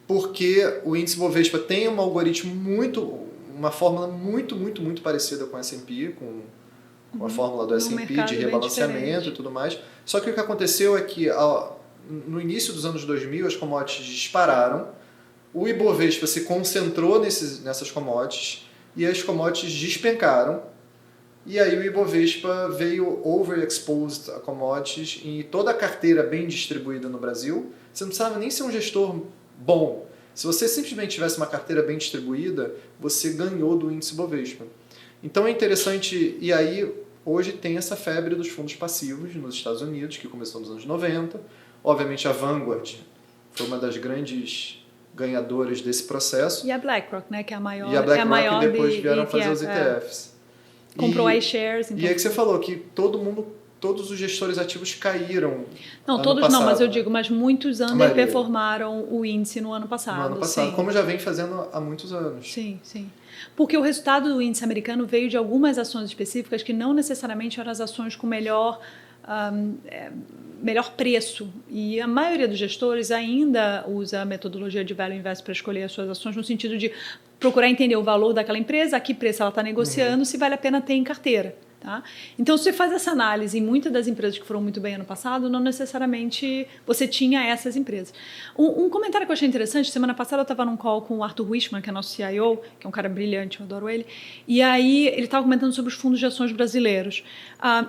Porque o índice Bovespa tem um algoritmo uma fórmula muito parecida com o S&P, com a fórmula do S&P de rebalanceamento e tudo mais. Só que o que aconteceu é que no início dos anos 2000, as commodities dispararam, o Ibovespa se concentrou nessas commodities e as commodities despencaram, e aí o Ibovespa veio overexposed a commodities e toda a carteira bem distribuída no Brasil. Você não precisava nem ser um gestor bom. Se você simplesmente tivesse uma carteira bem distribuída, você ganhou do índice Bovespa. Então é interessante, e aí hoje tem essa febre dos fundos passivos nos Estados Unidos, que começou nos anos 90. Obviamente a Vanguard foi uma das grandes ganhadoras desse processo. E a BlackRock, né, que é a maior. E a BlackRock depois vieram fazer os ETFs. Comprou iShares. Então... E aí que você falou que todos os gestores ativos caíram. Não, todos passado, não, mas eu digo, mas muitos underperformaram o índice no ano passado. No ano passado, como já vem fazendo há muitos anos. Sim. Porque o resultado do índice americano veio de algumas ações específicas que não necessariamente eram as ações com melhor preço. E a maioria dos gestores ainda usa a metodologia de Value Invest para escolher as suas ações, no sentido de procurar entender o valor daquela empresa, a que preço ela está negociando, se vale a pena ter em carteira. Tá? Então, se você faz essa análise em muitas das empresas que foram muito bem ano passado, não necessariamente você tinha essas empresas. Um comentário que eu achei interessante, semana passada eu estava num call com o Arthur Wishman, que é nosso CIO, que é um cara brilhante, eu adoro ele, e aí ele estava comentando sobre os fundos de ações brasileiros.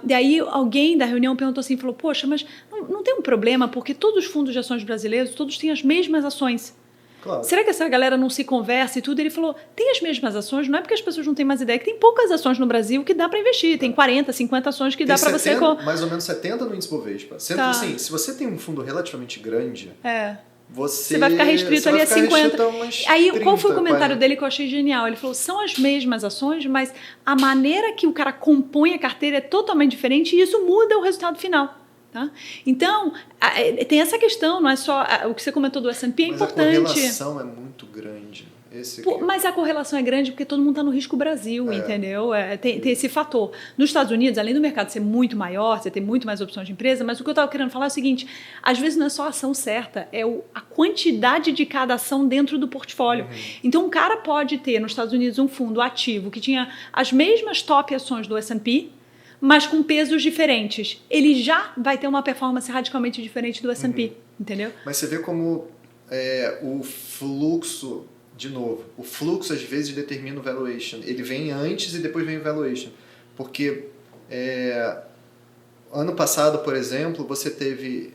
E aí alguém da reunião perguntou assim, falou, poxa, mas não tem um problema, porque todos os fundos de ações brasileiros, todos têm as mesmas ações. Claro. Será que essa galera não se conversa e tudo? Ele falou, tem as mesmas ações, não é porque as pessoas não têm mais ideia, que tem poucas ações no Brasil que dá para investir, tem 40, 50 ações que dá para você... Mais ou menos 70 no índice Bovespa. Tá. Assim, se você tem um fundo relativamente grande, você vai ficar restrito ali a 50. Aí, 30, qual foi o comentário 40. dele que eu achei genial? Ele falou, são as mesmas ações, mas a maneira que o cara compõe a carteira é totalmente diferente e isso muda o resultado final. Tá? Então, tem essa questão, não é só o que você comentou do S&P, é importante. Mas a correlação é muito grande. Mas a correlação é grande porque todo mundo está no risco Brasil, entendeu? Tem esse fator. Nos Estados Unidos, além do mercado ser muito maior, você tem muito mais opções de empresa, mas o que eu estava querendo falar é o seguinte, às vezes não é só a ação certa, é a quantidade de cada ação dentro do portfólio. Então, um cara pode ter nos Estados Unidos um fundo ativo que tinha as mesmas top ações do S&P, mas com pesos diferentes. Ele já vai ter uma performance radicalmente diferente do S&P, entendeu? Mas você vê como o fluxo... De novo, o fluxo às vezes determina o valuation. Ele vem antes e depois vem o valuation. Porque ano passado, por exemplo, você teve...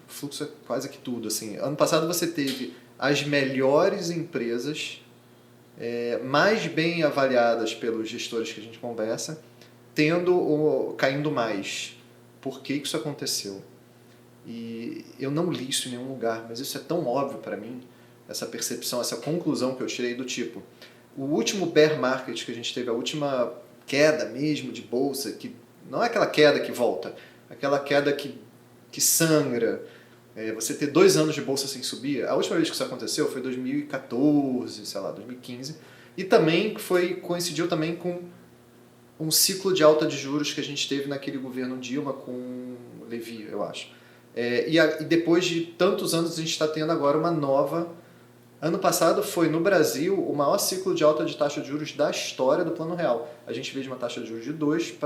fluxo é quase que tudo. Assim. Ano passado você teve as melhores empresas, mais bem avaliadas pelos gestores que a gente conversa, caindo mais. Por que isso aconteceu? E eu não li isso em nenhum lugar, mas isso é tão óbvio para mim, essa percepção, essa conclusão que eu tirei do tipo, o último bear market que a gente teve, a última queda mesmo de bolsa, que não é aquela queda que volta, aquela queda que sangra, você ter 2 anos de bolsa sem subir, a última vez que isso aconteceu foi 2014, sei lá, 2015, e também coincidiu também com um ciclo de alta de juros que a gente teve naquele governo Dilma com Levy, eu acho. E depois de tantos anos a gente está tendo agora uma nova... Ano passado foi, no Brasil, o maior ciclo de alta de taxa de juros da história do Plano Real. A gente veio de uma taxa de juros de 2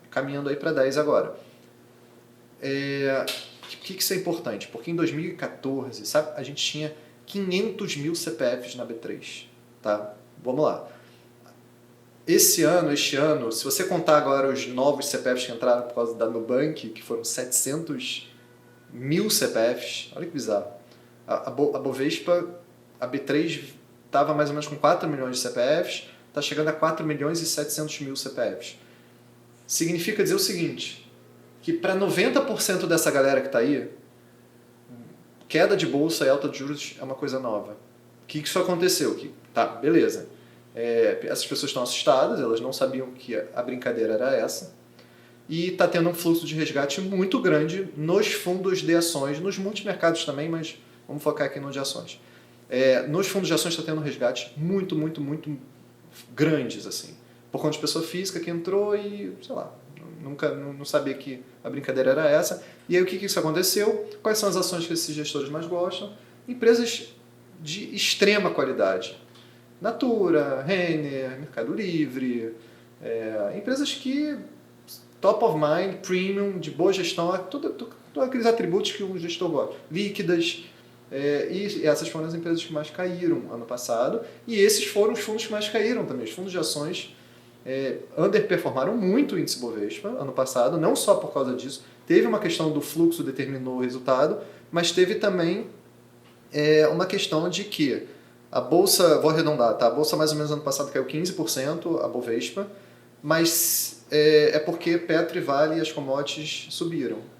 caminhando aí para 10 agora. Por que isso é importante? Porque em 2014, sabe, a gente tinha 500 mil CPFs na B3. Tá? Vamos lá. Este ano, se você contar agora os novos CPFs que entraram por causa da Nubank, que foram 700 mil CPFs, olha que bizarro. A Bovespa... A B3 estava mais ou menos com 4 milhões de CPFs, está chegando a 4 milhões e 700 mil CPFs. Significa dizer o seguinte, que para 90% dessa galera que está aí, queda de bolsa e alta de juros é uma coisa nova. O que isso aconteceu? Tá, beleza. Essas pessoas estão assustadas, elas não sabiam que a brincadeira era essa, e está tendo um fluxo de resgate muito grande nos fundos de ações, nos multimercados também, mas vamos focar aqui no de ações. Nos fundos de ações está tendo resgate muito, muito, muito grandes, assim. Por conta de pessoa física que entrou e, sei lá, não sabia que a brincadeira era essa. E aí o que isso aconteceu? Quais são as ações que esses gestores mais gostam? Empresas de extrema qualidade. Natura, Renner, Mercado Livre, empresas que top of mind, premium, de boa gestão, todos aqueles atributos que um gestor gosta. Líquidas... e essas foram as empresas que mais caíram ano passado, e esses foram os fundos que mais caíram também. Os fundos de ações underperformaram muito o índice Bovespa ano passado, não só por causa disso. Teve uma questão do fluxo que determinou o resultado, mas teve também uma questão de que a bolsa, vou arredondar, tá? A bolsa mais ou menos ano passado caiu 15%, a Bovespa, mas é porque Petro e Vale e as commodities subiram.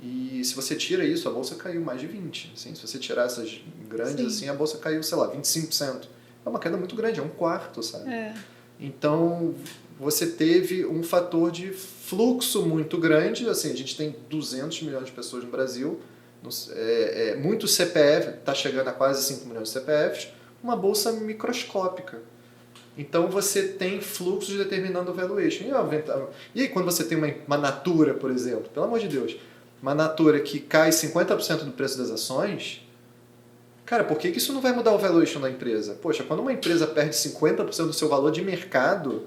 E se você tira isso, a bolsa caiu mais de 20%. Assim, se você tirar essas grandes, assim, a bolsa caiu, sei lá, 25%. É uma queda muito grande, é 1/4, sabe? Então, você teve um fator de fluxo muito grande. Assim, a gente tem 200 milhões de pessoas no Brasil, muito CPF, está chegando a quase 5 milhões de CPFs, uma bolsa microscópica. Então, você tem fluxos determinando o valuation. E aí, quando você tem uma Natura, por exemplo, pelo amor de Deus, uma Natura que cai 50% do preço das ações, cara, por que isso não vai mudar o valuation da empresa? Poxa, quando uma empresa perde 50% do seu valor de mercado,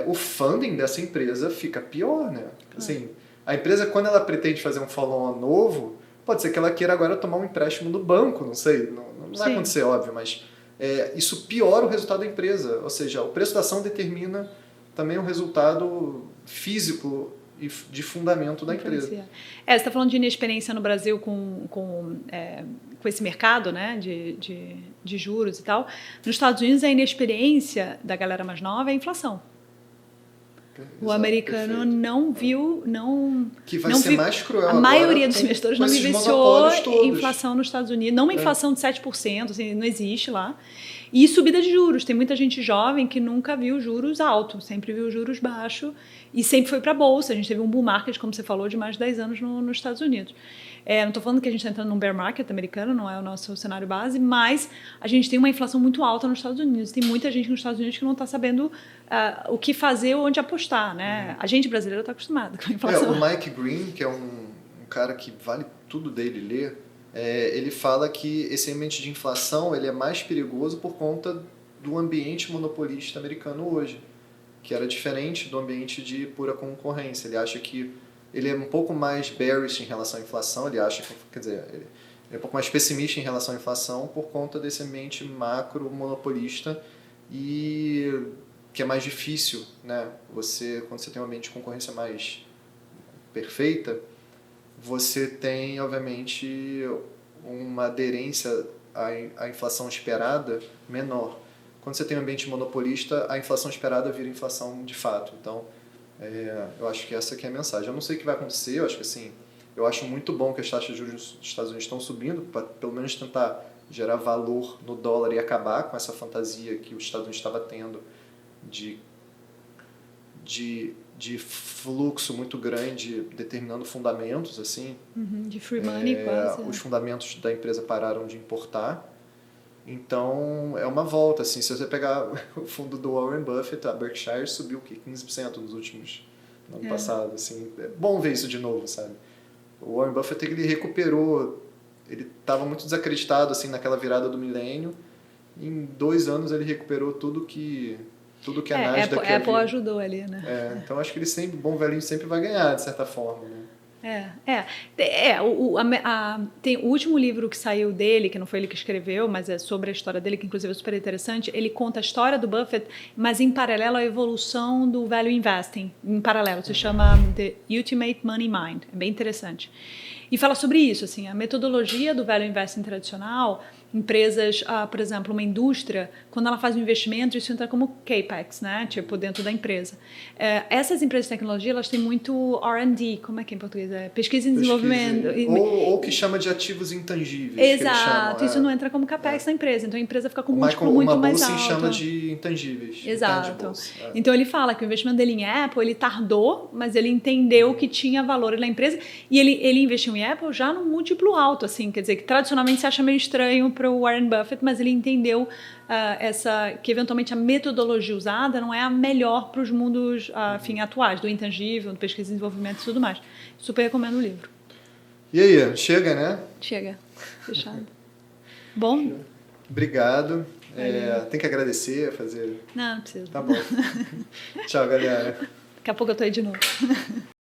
o funding dessa empresa fica pior, né? Assim, a empresa, quando ela pretende fazer um follow-on novo, pode ser que ela queira agora tomar um empréstimo do banco, não sei, não vai acontecer, óbvio, mas isso piora o resultado da empresa. Ou seja, o preço da ação determina também o resultado físico e de fundamento da empresa. Você está falando de inexperiência no Brasil com esse mercado, né, de juros e tal. Nos Estados Unidos, a inexperiência da galera mais nova é a inflação. O americano não viu... Que vai ser mais cruel. A maioria dos investidores não vivenciou inflação nos Estados Unidos. Não uma inflação de 7%, assim, não existe lá. E subida de juros. Tem muita gente jovem que nunca viu juros altos, sempre viu juros baixos e sempre foi para a bolsa. A gente teve um bull market, como você falou, de mais de 10 anos nos Estados Unidos. Não estou falando que a gente está entrando num bear market americano, não é o nosso cenário base, mas a gente tem uma inflação muito alta nos Estados Unidos. Tem muita gente nos Estados Unidos que não está sabendo o que fazer ou onde apostar, né? A gente brasileiro está acostumado com a inflação. O Mike Green, que é um cara que vale tudo dele ler, ele fala que esse ambiente de inflação ele é mais perigoso por conta do ambiente monopolista americano hoje, que era diferente do ambiente de pura concorrência. Ele acha que ele é um pouco mais bearish em relação à inflação, ele acha, quer dizer, ele é um pouco mais pessimista em relação à inflação por conta desse ambiente macro monopolista e que é mais difícil, né? Quando você tem um ambiente de concorrência mais perfeita, você tem, obviamente, uma aderência à inflação esperada menor. Quando você tem um ambiente monopolista, a inflação esperada vira inflação de fato. Então, eu acho que essa aqui é a mensagem. Eu não sei o que vai acontecer, eu acho que assim, eu acho muito bom que as taxas de juros dos Estados Unidos estão subindo, para pelo menos tentar gerar valor no dólar e acabar com essa fantasia que os Estados Unidos estava tendo de fluxo muito grande determinando fundamentos, assim. De free money quase. Os fundamentos da empresa pararam de importar. Então, é uma volta, assim, se você pegar o fundo do Warren Buffett, a Berkshire subiu 15% no ano passado, assim, é bom ver isso de novo, sabe? O Warren Buffett, ele recuperou, ele estava muito desacreditado, assim, naquela virada do milênio, em 2 anos ele recuperou tudo que a Nasdaq havia. Apple ajudou ali, né? Então, acho que ele sempre, bom velhinho, sempre vai ganhar, de certa forma, né? Tem o último livro que saiu dele, que não foi ele que escreveu, mas é sobre a história dele, que inclusive é super interessante. Ele conta a história do Buffett, mas em paralelo à evolução do value investing. Em paralelo, se chama The Ultimate Money Mind. É bem interessante. E fala sobre isso, assim, a metodologia do value investing tradicional. Empresas, por exemplo, uma indústria, quando ela faz um investimento, isso entra como CAPEX, né? Tipo, dentro da empresa. Essas empresas de tecnologia, elas têm muito R&D, como é que é em português? Pesquisa e desenvolvimento. Ou que chama de ativos intangíveis. Exato, isso não entra como CAPEX na empresa, então a empresa fica com um múltiplo muito mais alto. Uma bolsa chama de intangíveis. Exato. Então ele fala que o investimento dele em Apple, ele tardou, mas ele entendeu que tinha valor na empresa e ele investiu em Apple já num múltiplo alto, assim, quer dizer, que tradicionalmente se acha meio estranho para o Warren Buffett, mas ele entendeu que eventualmente a metodologia usada não é a melhor para os mundos atuais, do intangível, do pesquisa e desenvolvimento e tudo mais. Super recomendo o livro. E aí, chega, né? Chega, fechado. Bom? Obrigado. Tem que agradecer, fazer... Não precisa. Tá bom. Tchau, galera. Daqui a pouco eu tô aí de novo.